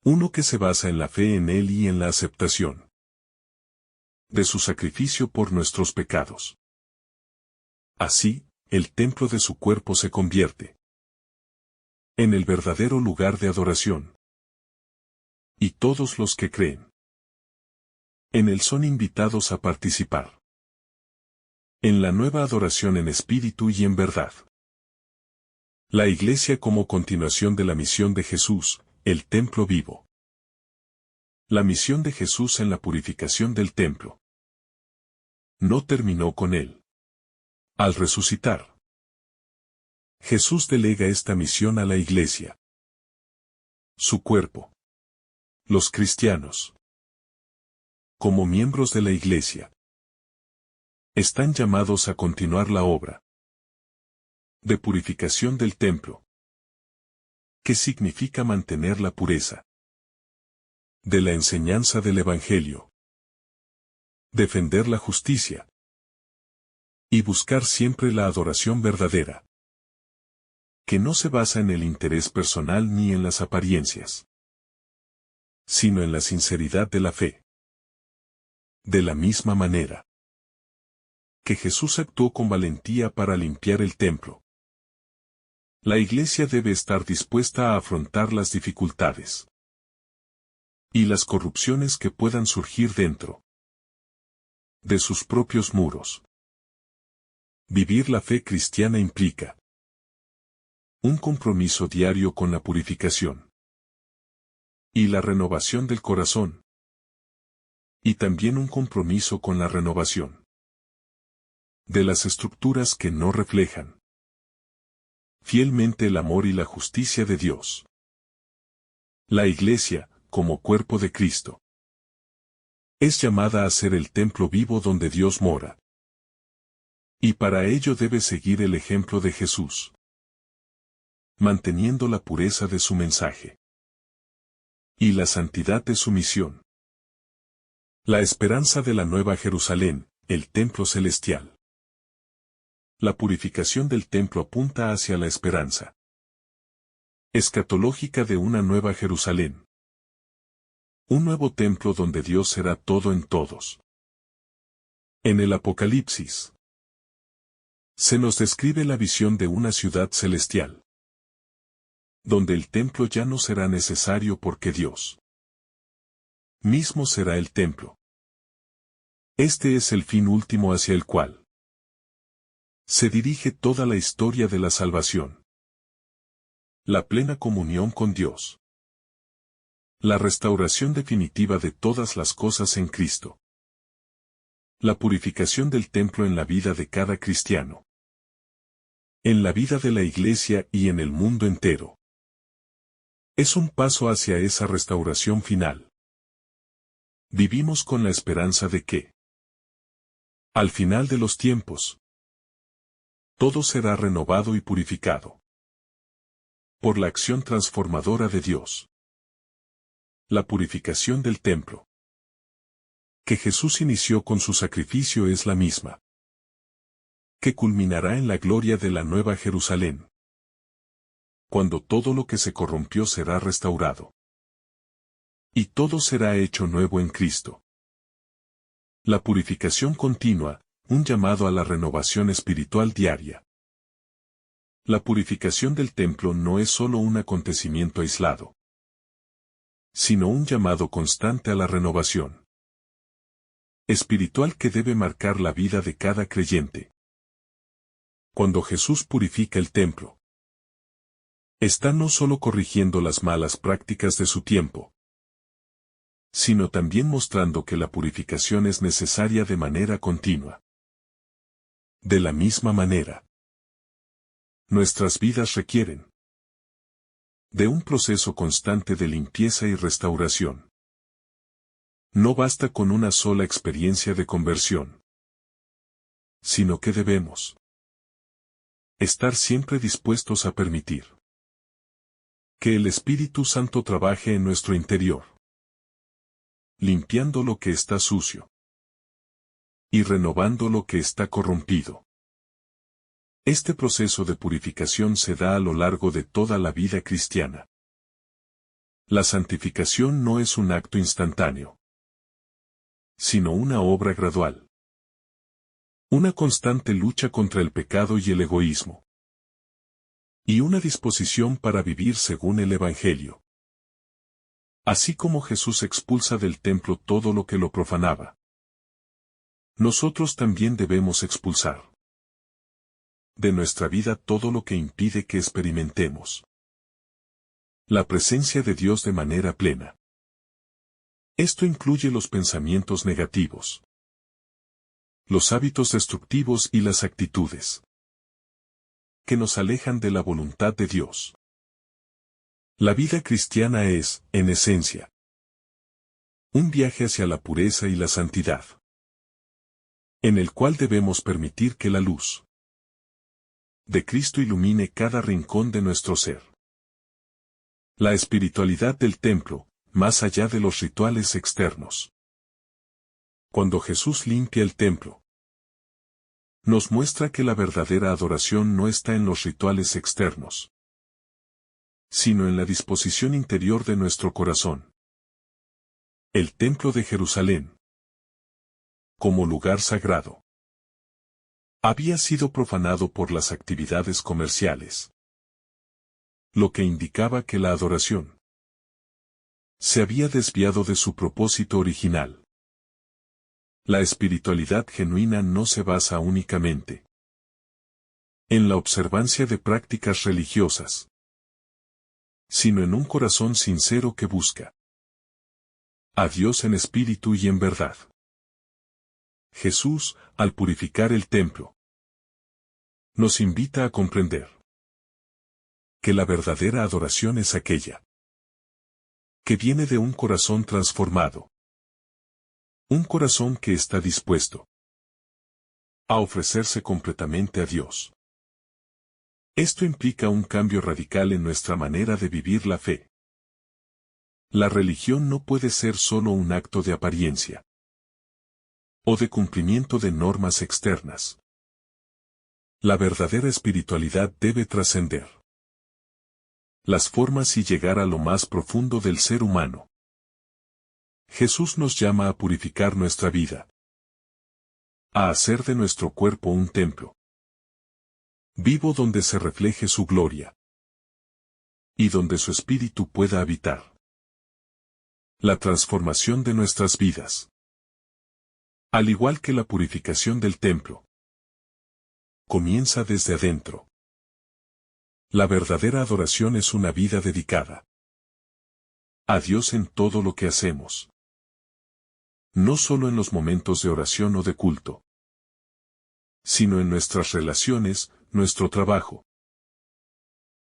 A: Uno que se basa en la fe en Él y en la aceptación de su sacrificio por nuestros pecados. Así, el templo de su cuerpo se convierte en el verdadero lugar de adoración. Y todos los que creen en Él son invitados a participar en la nueva adoración en espíritu y en verdad. La Iglesia como continuación de la misión de Jesús, el templo vivo. La misión de Jesús en la purificación del templo no terminó con Él. Al resucitar, Jesús delega esta misión a la Iglesia, su cuerpo. Los cristianos, como miembros de la Iglesia, están llamados a continuar la obra de purificación del templo, que significa mantener la pureza de la enseñanza del Evangelio, defender la justicia y buscar siempre la adoración verdadera, que no se basa en el interés personal ni en las apariencias, sino en la sinceridad de la fe. De la misma manera que Jesús actuó con valentía para limpiar el templo, la Iglesia debe estar dispuesta a afrontar las dificultades y las corrupciones que puedan surgir dentro de sus propios muros. Vivir la fe cristiana implica un compromiso diario con la purificación y la renovación del corazón, y también un compromiso con la renovación de las estructuras que no reflejan fielmente el amor y la justicia de Dios. La Iglesia, como cuerpo de Cristo, es llamada a ser el templo vivo donde Dios mora. Y para ello debe seguir el ejemplo de Jesús, manteniendo la pureza de su mensaje y la santidad de su misión. La esperanza de la Nueva Jerusalén, el templo celestial. La purificación del templo apunta hacia la esperanza escatológica de una nueva Jerusalén. Un nuevo templo donde Dios será todo en todos. En el Apocalipsis se nos describe la visión de una ciudad celestial, donde el templo ya no será necesario porque Dios mismo será el templo. Este es el fin último hacia el cual se dirige toda la historia de la salvación. La plena comunión con Dios. La restauración definitiva de todas las cosas en Cristo. La purificación del templo en la vida de cada cristiano. En la vida de la Iglesia y en el mundo entero. Es un paso hacia esa restauración final. Vivimos con la esperanza de que, al final de los tiempos, todo será renovado y purificado por la acción transformadora de Dios. La purificación del templo que Jesús inició con su sacrificio es la misma, que culminará en la gloria de la Nueva Jerusalén, cuando todo lo que se corrompió será restaurado y todo será hecho nuevo en Cristo. La purificación continua, un llamado a la renovación espiritual diaria. La purificación del templo no es solo un acontecimiento aislado, sino un llamado constante a la renovación espiritual que debe marcar la vida de cada creyente. Cuando Jesús purifica el templo, está no solo corrigiendo las malas prácticas de su tiempo, sino también mostrando que la purificación es necesaria de manera continua. De la misma manera, nuestras vidas requieren de un proceso constante de limpieza y restauración. No basta con una sola experiencia de conversión, sino que debemos Estar siempre dispuestos a permitir que el Espíritu Santo trabaje en nuestro interior, limpiando lo que está sucio y renovando lo que está corrompido. Este proceso de purificación se da a lo largo de toda la vida cristiana. La santificación no es un acto instantáneo, sino una obra gradual. Una constante lucha contra el pecado y el egoísmo. Y una disposición para vivir según el Evangelio. Así como Jesús expulsa del templo todo lo que lo profanaba, nosotros también debemos expulsar de nuestra vida todo lo que impide que experimentemos la presencia de Dios de manera plena. Esto incluye los pensamientos negativos, los hábitos destructivos y las actitudes que nos alejan de la voluntad de Dios. La vida cristiana es, en esencia, un viaje hacia la pureza y la santidad, en el cual debemos permitir que la luz de Cristo ilumine cada rincón de nuestro ser. La espiritualidad del templo, más allá de los rituales externos. Cuando Jesús limpia el templo, nos muestra que la verdadera adoración no está en los rituales externos, sino en la disposición interior de nuestro corazón. El templo de Jerusalén, como lugar sagrado, había sido profanado por las actividades comerciales, lo que indicaba que la adoración se había desviado de su propósito original. La espiritualidad genuina no se basa únicamente en la observancia de prácticas religiosas, sino en un corazón sincero que busca a Dios en espíritu y en verdad. Jesús, al purificar el templo, nos invita a comprender que la verdadera adoración es aquella que viene de un corazón transformado. Un corazón que está dispuesto a ofrecerse completamente a Dios. Esto implica un cambio radical en nuestra manera de vivir la fe. La religión no puede ser solo un acto de apariencia o de cumplimiento de normas externas. La verdadera espiritualidad debe trascender las formas y llegar a lo más profundo del ser humano. Jesús nos llama a purificar nuestra vida, a hacer de nuestro cuerpo un templo vivo donde se refleje su gloria y donde su espíritu pueda habitar. La transformación de nuestras vidas, al igual que la purificación del templo, comienza desde adentro. La verdadera adoración es una vida dedicada a Dios en todo lo que hacemos. No solo en los momentos de oración o de culto, sino en nuestras relaciones, nuestro trabajo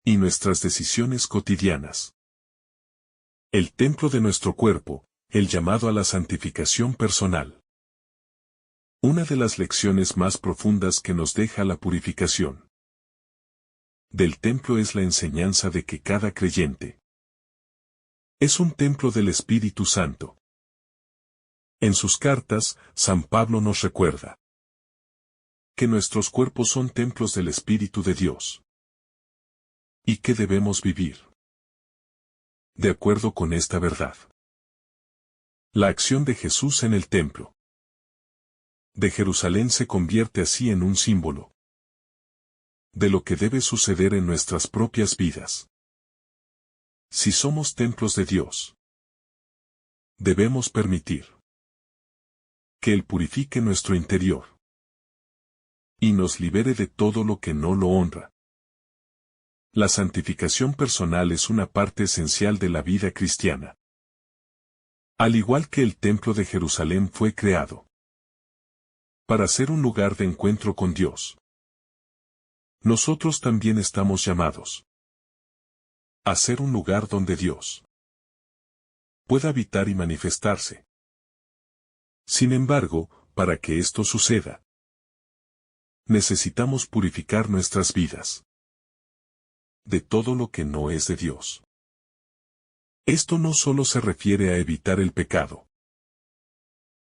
A: y nuestras decisiones cotidianas. El templo de nuestro cuerpo, el llamado a la santificación personal. Una de las lecciones más profundas que nos deja la purificación del templo es la enseñanza de que cada creyente es un templo del Espíritu Santo. En sus cartas, San Pablo nos recuerda que nuestros cuerpos son templos del Espíritu de Dios y que debemos vivir de acuerdo con esta verdad. La acción de Jesús en el templo de Jerusalén se convierte así en un símbolo de lo que debe suceder en nuestras propias vidas. Si somos templos de Dios, debemos permitir que Él purifique nuestro interior y nos libere de todo lo que no lo honra. La santificación personal es una parte esencial de la vida cristiana. Al igual que el templo de Jerusalén fue creado para ser un lugar de encuentro con Dios, nosotros también estamos llamados a ser un lugar donde Dios pueda habitar y manifestarse. Sin embargo, para que esto suceda, necesitamos purificar nuestras vidas de todo lo que no es de Dios. Esto no solo se refiere a evitar el pecado,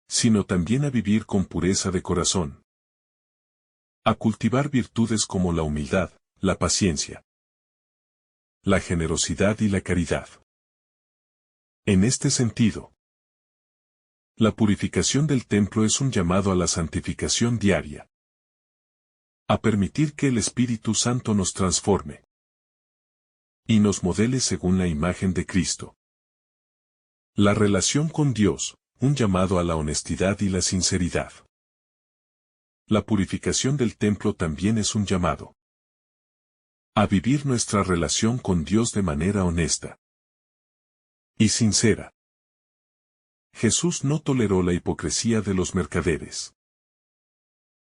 A: sino también a vivir con pureza de corazón, a cultivar virtudes como la humildad, la paciencia, la generosidad y la caridad. En este sentido, la purificación del templo es un llamado a la santificación diaria, a permitir que el Espíritu Santo nos transforme y nos modele según la imagen de Cristo. La relación con Dios, un llamado a la honestidad y la sinceridad. La purificación del templo también es un llamado a vivir nuestra relación con Dios de manera honesta y sincera. Jesús no toleró la hipocresía de los mercaderes,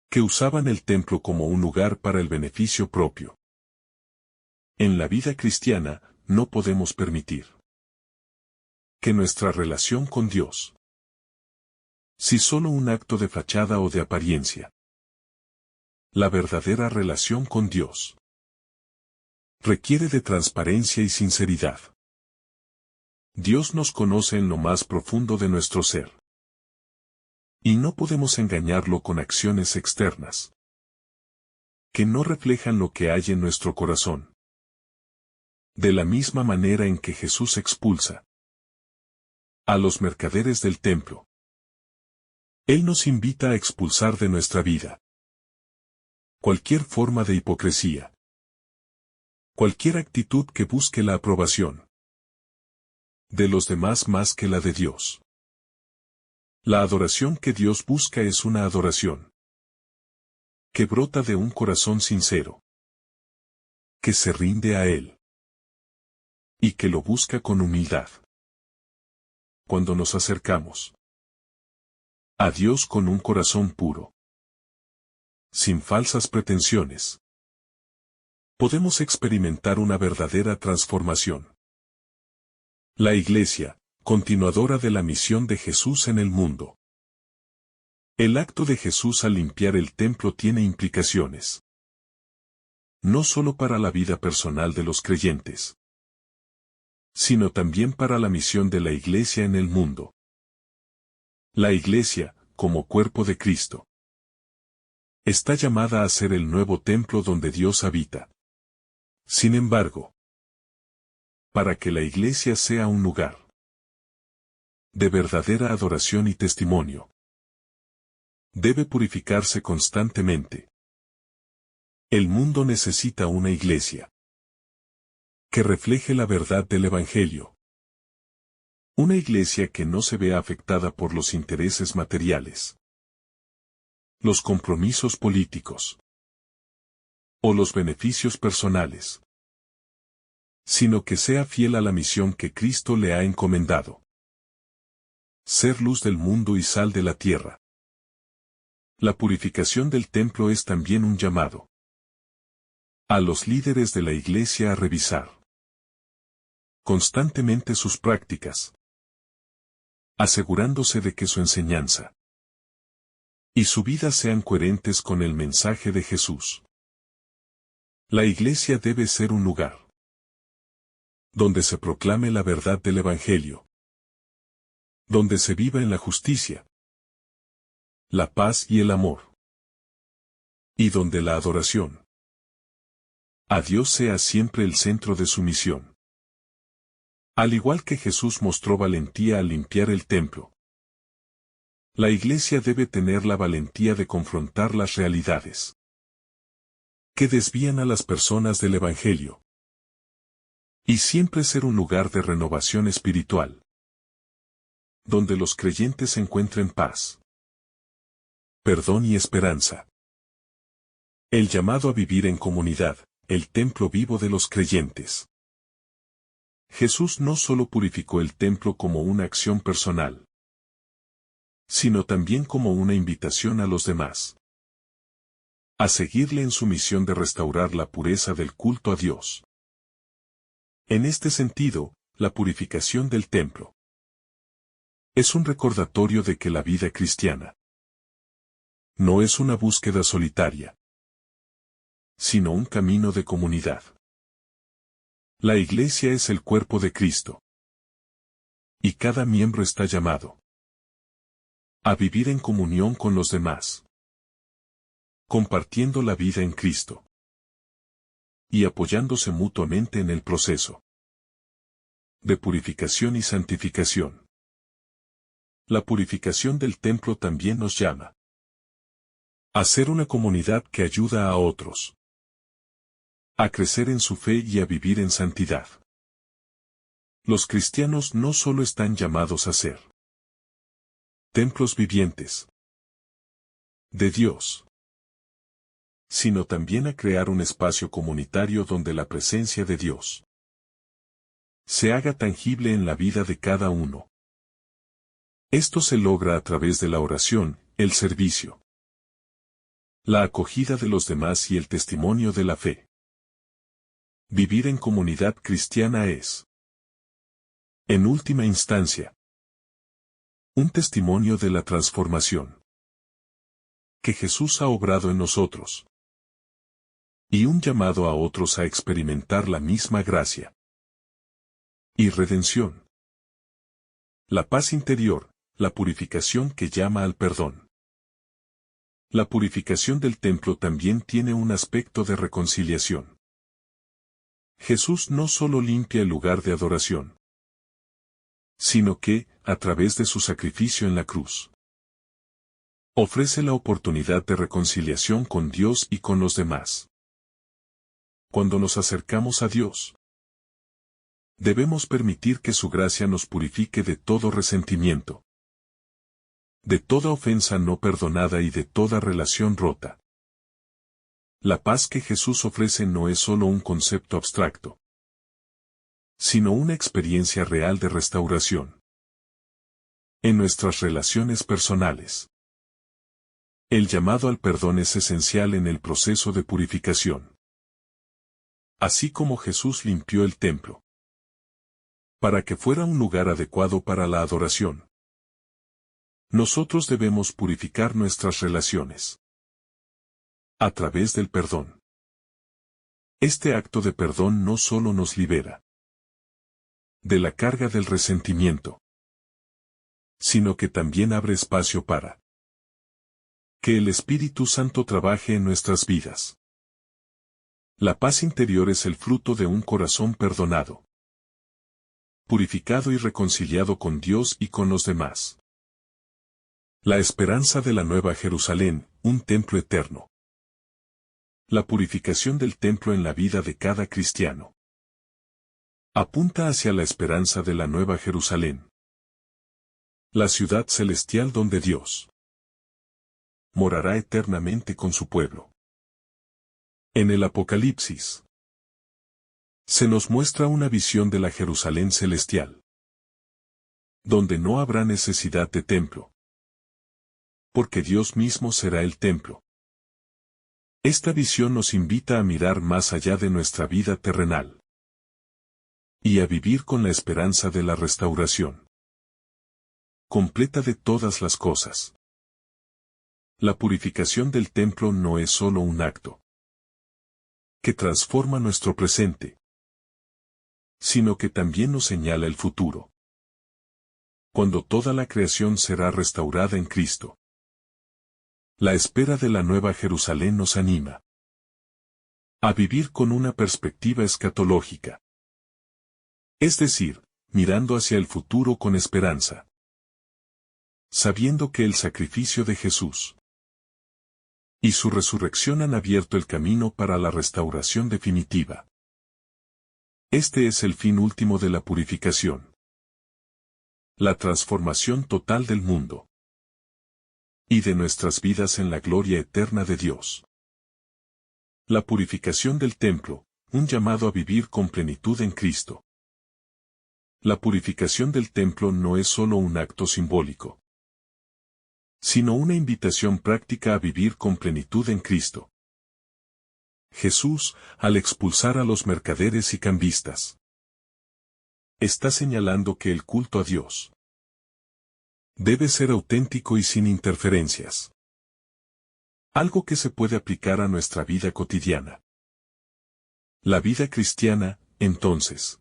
A: que usaban el templo como un lugar para el beneficio propio. En la vida cristiana, no podemos permitir que nuestra relación con Dios sea solo un acto de fachada o de apariencia. La verdadera relación con Dios requiere de transparencia y sinceridad. Dios nos conoce en lo más profundo de nuestro ser, y no podemos engañarlo con acciones externas que no reflejan lo que hay en nuestro corazón. De la misma manera en que Jesús expulsa a los mercaderes del templo, Él nos invita a expulsar de nuestra vida cualquier forma de hipocresía, cualquier actitud que busque la aprobación de los demás más que la de Dios. La adoración que Dios busca es una adoración que brota de un corazón sincero, que se rinde a Él y que lo busca con humildad. Cuando nos acercamos a Dios con un corazón puro, sin falsas pretensiones, podemos experimentar una verdadera transformación. La Iglesia, continuadora de la misión de Jesús en el mundo. El acto de Jesús al limpiar el templo tiene implicaciones no solo para la vida personal de los creyentes, sino también para la misión de la Iglesia en el mundo. La Iglesia, como cuerpo de Cristo, está llamada a ser el nuevo templo donde Dios habita. Sin embargo, para que la Iglesia sea un lugar de verdadera adoración y testimonio, debe purificarse constantemente. El mundo necesita una Iglesia que refleje la verdad del Evangelio. Una Iglesia que no se vea afectada por los intereses materiales, los compromisos políticos o los beneficios personales, sino que sea fiel a la misión que Cristo le ha encomendado: ser luz del mundo y sal de la tierra. La purificación del templo es también un llamado a los líderes de la Iglesia a revisar constantemente sus prácticas, asegurándose de que su enseñanza y su vida sean coherentes con el mensaje de Jesús. La Iglesia debe ser un lugar donde se proclame la verdad del Evangelio, donde se viva en la justicia, la paz y el amor, y donde la adoración a Dios sea siempre el centro de su misión. Al igual que Jesús mostró valentía al limpiar el templo, la Iglesia debe tener la valentía de confrontar las realidades que desvían a las personas del Evangelio, y siempre ser un lugar de renovación espiritual, donde los creyentes encuentren paz, perdón y esperanza. El llamado a vivir en comunidad, el templo vivo de los creyentes. Jesús no solo purificó el templo como una acción personal, sino también como una invitación a los demás a seguirle en su misión de restaurar la pureza del culto a Dios. En este sentido, la purificación del templo es un recordatorio de que la vida cristiana no es una búsqueda solitaria, sino un camino de comunidad. La Iglesia es el cuerpo de Cristo. Y cada miembro está llamado a vivir en comunión con los demás, compartiendo la vida en Cristo y apoyándose mutuamente en el proceso de purificación y santificación. La purificación del templo también nos llama a ser una comunidad que ayuda a otros a crecer en su fe y a vivir en santidad. Los cristianos no solo están llamados a ser templos vivientes de Dios, sino también a crear un espacio comunitario donde la presencia de Dios se haga tangible en la vida de cada uno. Esto se logra a través de la oración, el servicio, la acogida de los demás y el testimonio de la fe. Vivir en comunidad cristiana es, en última instancia, un testimonio de la transformación que Jesús ha obrado en nosotros, y un llamado a otros a experimentar la misma gracia y redención. La paz interior, la purificación que llama al perdón. La purificación del templo también tiene un aspecto de reconciliación. Jesús no solo limpia el lugar de adoración, sino que, a través de su sacrificio en la cruz, ofrece la oportunidad de reconciliación con Dios y con los demás. Cuando nos acercamos a Dios, debemos permitir que su gracia nos purifique de todo resentimiento, de toda ofensa no perdonada y de toda relación rota. La paz que Jesús ofrece no es solo un concepto abstracto, sino una experiencia real de restauración en nuestras relaciones personales. El llamado al perdón es esencial en el proceso de purificación. Así como Jesús limpió el templo para que fuera un lugar adecuado para la adoración, nosotros debemos purificar nuestras relaciones a través del perdón. Este acto de perdón no solo nos libera de la carga del resentimiento, sino que también abre espacio para que el Espíritu Santo trabaje en nuestras vidas. La paz interior es el fruto de un corazón perdonado, purificado y reconciliado con Dios y con los demás. La esperanza de la Nueva Jerusalén, un templo eterno. La purificación del templo en la vida de cada cristiano apunta hacia la esperanza de la Nueva Jerusalén, la ciudad celestial donde Dios morará eternamente con su pueblo. En el Apocalipsis se nos muestra una visión de la Jerusalén celestial, donde no habrá necesidad de templo, porque Dios mismo será el templo. Esta visión nos invita a mirar más allá de nuestra vida terrenal y a vivir con la esperanza de la restauración completa de todas las cosas. La purificación del templo no es solo un acto que transforma nuestro presente, sino que también nos señala el futuro, cuando toda la creación será restaurada en Cristo. La espera de la Nueva Jerusalén nos anima a vivir con una perspectiva escatológica, es decir, mirando hacia el futuro con esperanza, sabiendo que el sacrificio de Jesús y su resurrección han abierto el camino para la restauración definitiva. Este es el fin último de la purificación, la transformación total del mundo y de nuestras vidas en la gloria eterna de Dios. La purificación del templo, un llamado a vivir con plenitud en Cristo. La purificación del templo no es solo un acto simbólico, sino una invitación práctica a vivir con plenitud en Cristo. Jesús, al expulsar a los mercaderes y cambistas, está señalando que el culto a Dios debe ser auténtico y sin interferencias. Algo que se puede aplicar a nuestra vida cotidiana. La vida cristiana, entonces,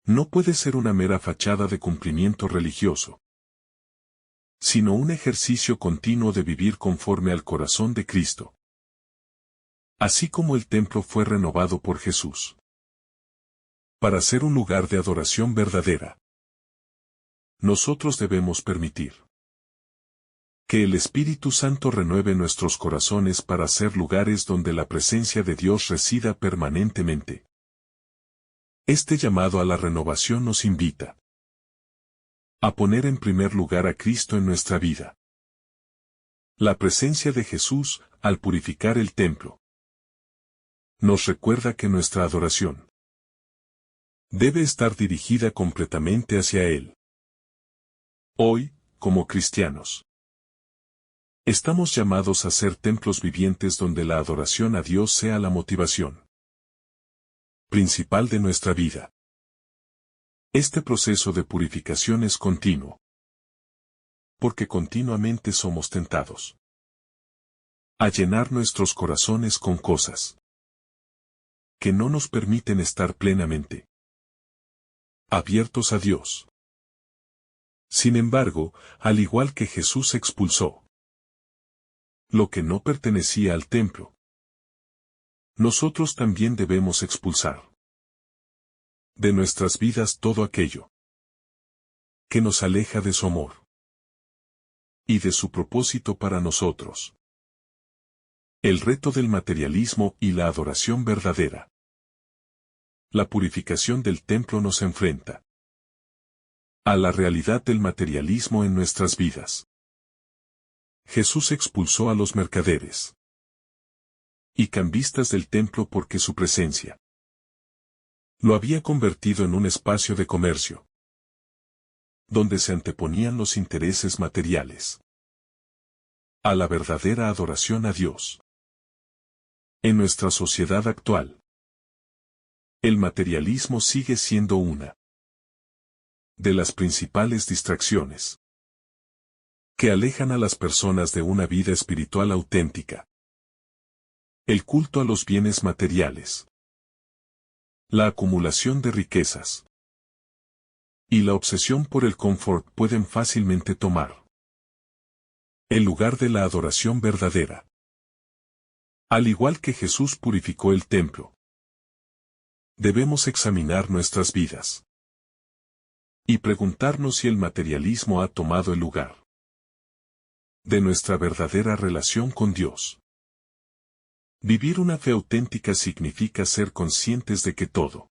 A: no puede ser una mera fachada de cumplimiento religioso, sino un ejercicio continuo de vivir conforme al corazón de Cristo. Así como el templo fue renovado por Jesús para ser un lugar de adoración verdadera, nosotros debemos permitir que el Espíritu Santo renueve nuestros corazones para ser lugares donde la presencia de Dios resida permanentemente. Este llamado a la renovación nos invita a poner en primer lugar a Cristo en nuestra vida. La presencia de Jesús, al purificar el templo, nos recuerda que nuestra adoración debe estar dirigida completamente hacia Él. Hoy, como cristianos, estamos llamados a ser templos vivientes donde la adoración a Dios sea la motivación principal de nuestra vida. Este proceso de purificación es continuo, porque continuamente somos tentados a llenar nuestros corazones con cosas que no nos permiten estar plenamente abiertos a Dios. Sin embargo, al igual que Jesús expulsó lo que no pertenecía al templo, nosotros también debemos expulsar de nuestras vidas todo aquello que nos aleja de su amor y de su propósito para nosotros. El reto del materialismo y la adoración verdadera. La purificación del templo nos enfrenta a la realidad del materialismo en nuestras vidas. Jesús expulsó a los mercaderes y cambistas del templo porque su presencia lo había convertido en un espacio de comercio, donde se anteponían los intereses materiales a la verdadera adoración a Dios. En nuestra sociedad actual, el materialismo sigue siendo una de las principales distracciones que alejan a las personas de una vida espiritual auténtica. El culto a los bienes materiales, la acumulación de riquezas y la obsesión por el confort pueden fácilmente tomar el lugar de la adoración verdadera. Al igual que Jesús purificó el templo, debemos examinar nuestras vidas y preguntarnos si el materialismo ha tomado el lugar de nuestra verdadera relación con Dios. Vivir una fe auténtica significa ser conscientes de que todo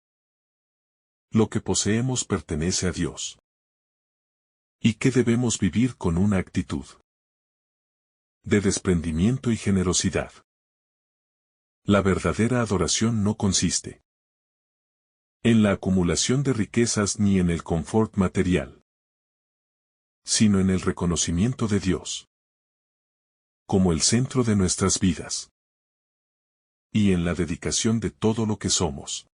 A: lo que poseemos pertenece a Dios y que debemos vivir con una actitud de desprendimiento y generosidad. La verdadera adoración no consiste en la acumulación de riquezas ni en el confort material, sino en el reconocimiento de Dios como el centro de nuestras vidas y en la dedicación de todo lo que somos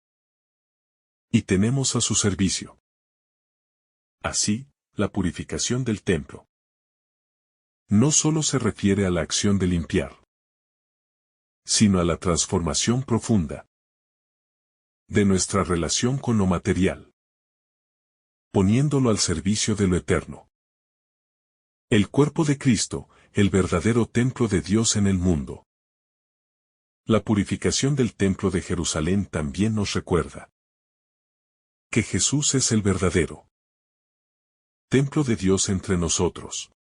A: y tenemos a su servicio. Así, la purificación del templo no solo se refiere a la acción de limpiar, sino a la transformación profunda de nuestra relación con lo material, poniéndolo al servicio de lo eterno. El cuerpo de Cristo, el verdadero templo de Dios en el mundo. La purificación del templo de Jerusalén también nos recuerda que Jesús es el verdadero templo de Dios entre nosotros.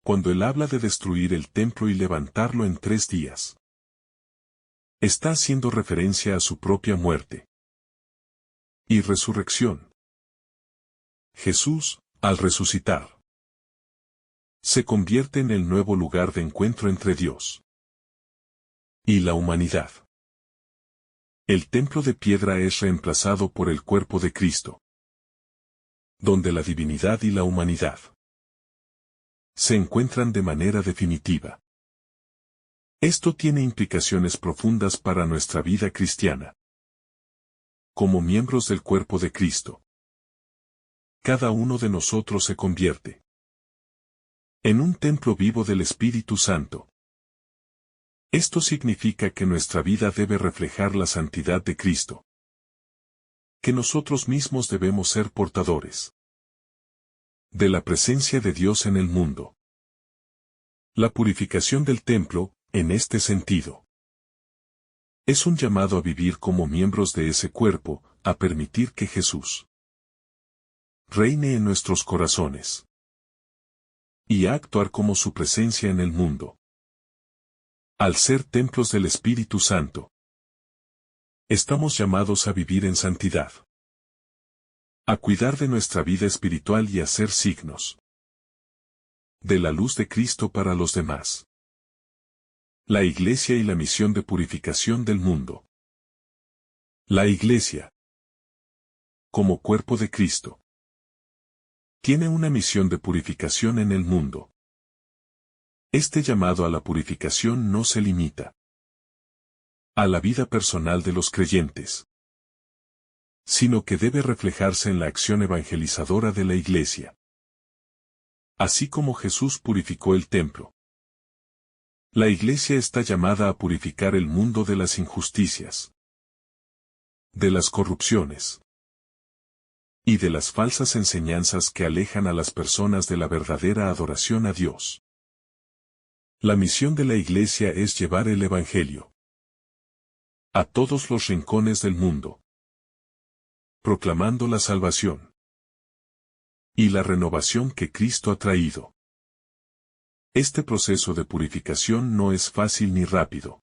A: Cuando Él habla de destruir el templo y levantarlo en 3 días, está haciendo referencia a su propia muerte y resurrección. Jesús, al resucitar, se convierte en el nuevo lugar de encuentro entre Dios y la humanidad. El templo de piedra es reemplazado por el cuerpo de Cristo, donde la divinidad y la humanidad se encuentran de manera definitiva. Esto tiene implicaciones profundas para nuestra vida cristiana. Como miembros del cuerpo de Cristo, cada uno de nosotros se convierte en un templo vivo del Espíritu Santo. Esto significa que nuestra vida debe reflejar la santidad de Cristo. Que nosotros mismos debemos ser portadores de la presencia de Dios en el mundo. La purificación del templo, en este sentido, es un llamado a vivir como miembros de ese cuerpo, a permitir que Jesús reine en nuestros corazones y a actuar como su presencia en el mundo. Al ser templos del Espíritu Santo, estamos llamados a vivir en santidad, a cuidar de nuestra vida espiritual y a ser signos de la luz de Cristo para los demás. La Iglesia y la misión de purificación del mundo. La Iglesia, como cuerpo de Cristo, tiene una misión de purificación en el mundo. Este llamado a la purificación no se limita a la vida personal de los creyentes, sino que debe reflejarse en la acción evangelizadora de la Iglesia. Así como Jesús purificó el templo, la Iglesia está llamada a purificar el mundo de las injusticias, de las corrupciones y de las falsas enseñanzas que alejan a las personas de la verdadera adoración a Dios. La misión de la Iglesia es llevar el Evangelio a todos los rincones del mundo, proclamando la salvación y la renovación que Cristo ha traído. Este proceso de purificación no es fácil ni rápido.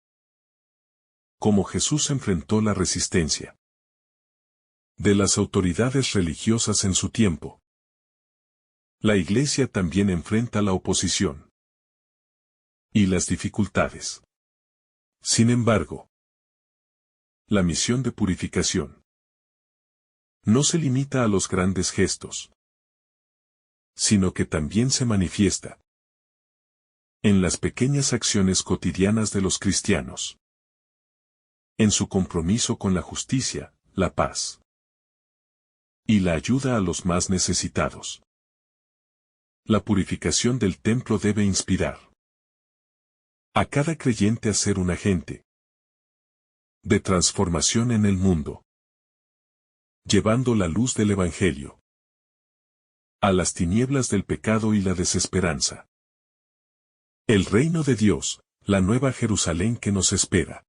A: Como Jesús enfrentó la resistencia de las autoridades religiosas en su tiempo, la Iglesia también enfrenta la oposición y las dificultades. Sin embargo, la misión de purificación no se limita a los grandes gestos, sino que también se manifiesta en las pequeñas acciones cotidianas de los cristianos, en su compromiso con la justicia, la paz y la ayuda a los más necesitados. La purificación del templo debe inspirar a cada creyente a ser un agente de transformación en el mundo, llevando la luz del Evangelio a las tinieblas del pecado y la desesperanza. El reino de Dios, la nueva Jerusalén que nos espera.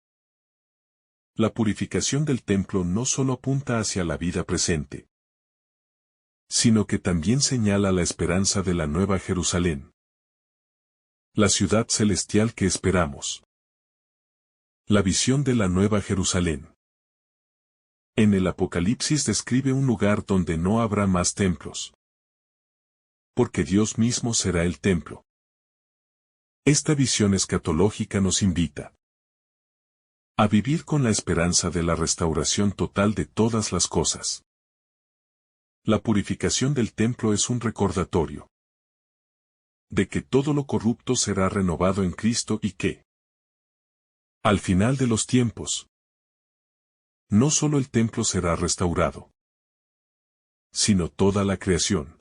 A: La purificación del templo no solo apunta hacia la vida presente, sino que también señala la esperanza de la nueva Jerusalén, la ciudad celestial que esperamos. La visión de la nueva Jerusalén. En el Apocalipsis describe un lugar donde no habrá más templos, porque Dios mismo será el templo. Esta visión escatológica nos invita a vivir con la esperanza de la restauración total de todas las cosas. La purificación del templo es un recordatorio de que todo lo corrupto será renovado en Cristo y que, al final de los tiempos, no solo el templo será restaurado, sino toda la creación.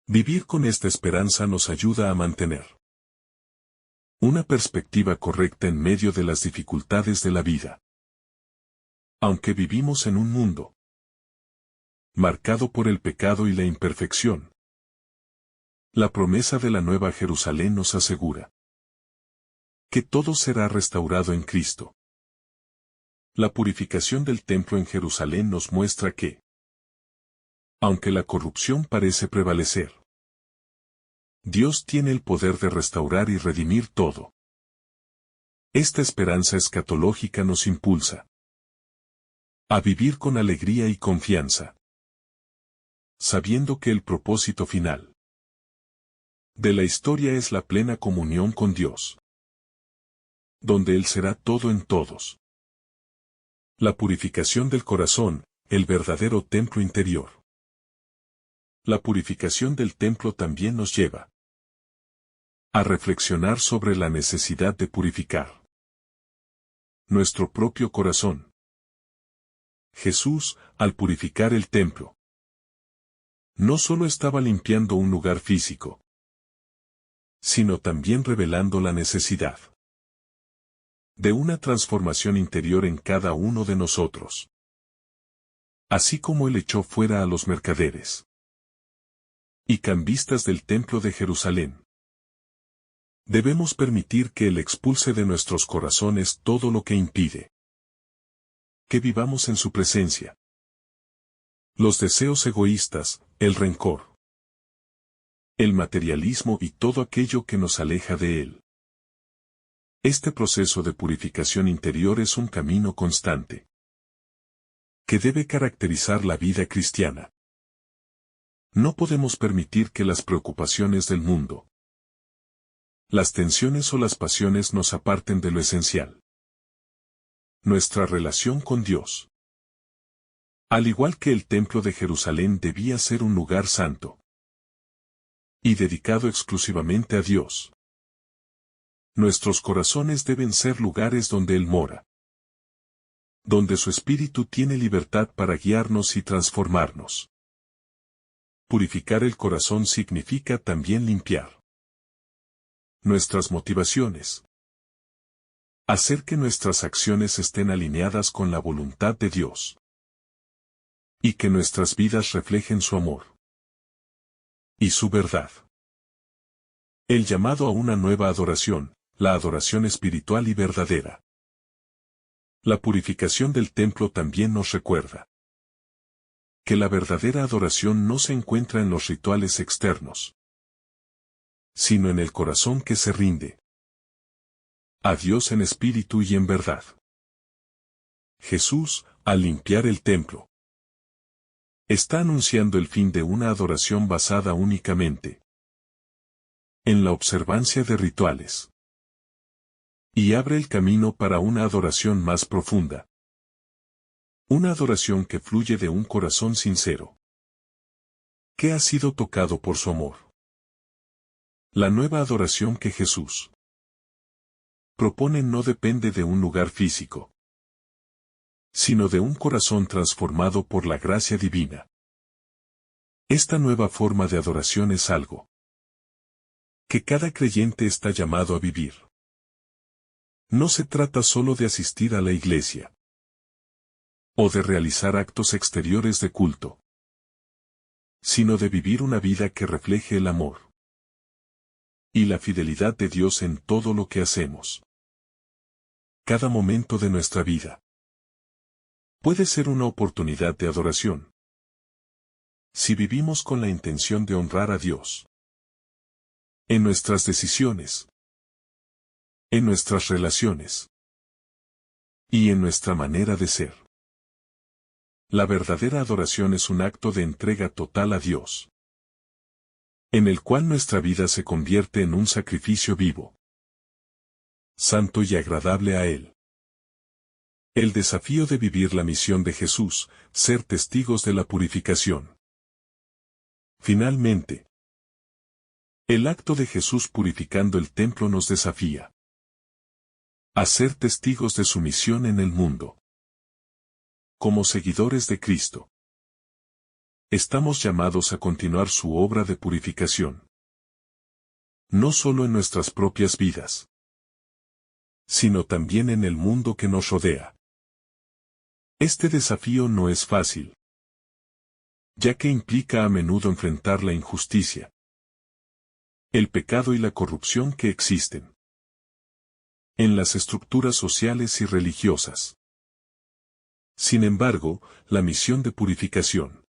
A: Vivir con esta esperanza nos ayuda a mantener una perspectiva correcta en medio de las dificultades de la vida. Aunque vivimos en un mundo marcado por el pecado y la imperfección, la promesa de la Nueva Jerusalén nos asegura que todo será restaurado en Cristo. La purificación del templo en Jerusalén nos muestra que, aunque la corrupción parece prevalecer, Dios tiene el poder de restaurar y redimir todo. Esta esperanza escatológica nos impulsa a vivir con alegría y confianza, sabiendo que el propósito final de la historia es la plena comunión con Dios, donde Él será todo en todos. La purificación del corazón, el verdadero templo interior. La purificación del templo también nos lleva a reflexionar sobre la necesidad de purificar nuestro propio corazón. Jesús, al purificar el templo, no solo estaba limpiando un lugar físico, sino también revelando la necesidad de una transformación interior en cada uno de nosotros. Así como Él echó fuera a los mercaderes y cambistas del templo de Jerusalén, debemos permitir que Él expulse de nuestros corazones todo lo que impide que vivamos en su presencia. Los deseos egoístas, el rencor, el materialismo y todo aquello que nos aleja de Él. Este proceso de purificación interior es un camino constante que debe caracterizar la vida cristiana. No podemos permitir que las preocupaciones del mundo, las tensiones o las pasiones nos aparten de lo esencial. Nuestra relación con Dios. Al igual que el templo de Jerusalén debía ser un lugar santo y dedicado exclusivamente a Dios. Nuestros corazones deben ser lugares donde Él mora, donde su Espíritu tiene libertad para guiarnos y transformarnos. Purificar el corazón significa también limpiar nuestras motivaciones. Hacer que nuestras acciones estén alineadas con la voluntad de Dios. Y que nuestras vidas reflejen su amor y su verdad. El llamado a una nueva adoración, la adoración espiritual y verdadera. La purificación del templo también nos recuerda que la verdadera adoración no se encuentra en los rituales externos, sino en el corazón que se rinde a Dios en espíritu y en verdad. Jesús, al limpiar el templo, está anunciando el fin de una adoración basada únicamente en la observancia de rituales, y abre el camino para una adoración más profunda. Una adoración que fluye de un corazón sincero, que ha sido tocado por su amor. La nueva adoración que Jesús propone no depende de un lugar físico, sino de un corazón transformado por la gracia divina. Esta nueva forma de adoración es algo que cada creyente está llamado a vivir. No se trata solo de asistir a la iglesia o de realizar actos exteriores de culto, sino de vivir una vida que refleje el amor y la fidelidad de Dios en todo lo que hacemos. Cada momento de nuestra vida puede ser una oportunidad de adoración, si vivimos con la intención de honrar a Dios en nuestras decisiones, en nuestras relaciones y en nuestra manera de ser. La verdadera adoración es un acto de entrega total a Dios, en el cual nuestra vida se convierte en un sacrificio vivo, santo y agradable a Él. El desafío de vivir la misión de Jesús, ser testigos de la purificación. Finalmente, el acto de Jesús purificando el templo nos desafía a ser testigos de su misión en el mundo. Como seguidores de Cristo, estamos llamados a continuar su obra de purificación, no solo en nuestras propias vidas, sino también en el mundo que nos rodea. Este desafío no es fácil, ya que implica a menudo enfrentar la injusticia, el pecado y la corrupción que existen en las estructuras sociales y religiosas. Sin embargo, la misión de purificación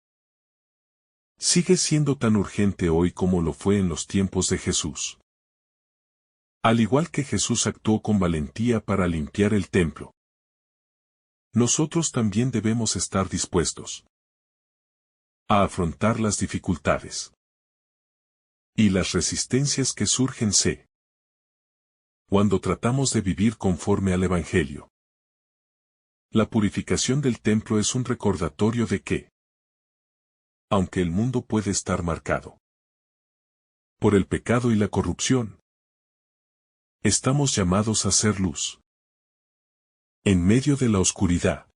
A: sigue siendo tan urgente hoy como lo fue en los tiempos de Jesús. Al igual que Jesús actuó con valentía para limpiar el templo, nosotros también debemos estar dispuestos a afrontar las dificultades y las resistencias que surgen cuando tratamos de vivir conforme al Evangelio. La purificación del templo es un recordatorio de que, aunque el mundo puede estar marcado por el pecado y la corrupción, estamos llamados a ser luz en medio de la oscuridad,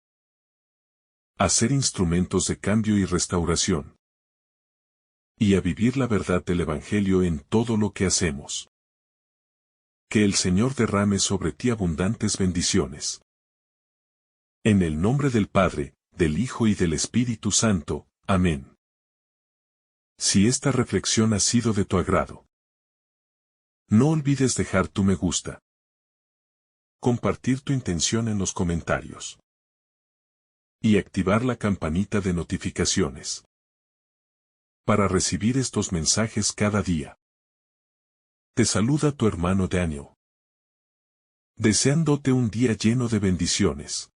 A: a ser instrumentos de cambio y restauración, y a vivir la verdad del Evangelio en todo lo que hacemos. Que el Señor derrame sobre ti abundantes bendiciones. En el nombre del Padre, del Hijo y del Espíritu Santo. Amén. Si esta reflexión ha sido de tu agrado, no olvides dejar tu me gusta, compartir tu intención en los comentarios y activar la campanita de notificaciones para recibir estos mensajes cada día. Te saluda tu hermano Daniel, deseándote un día lleno de bendiciones.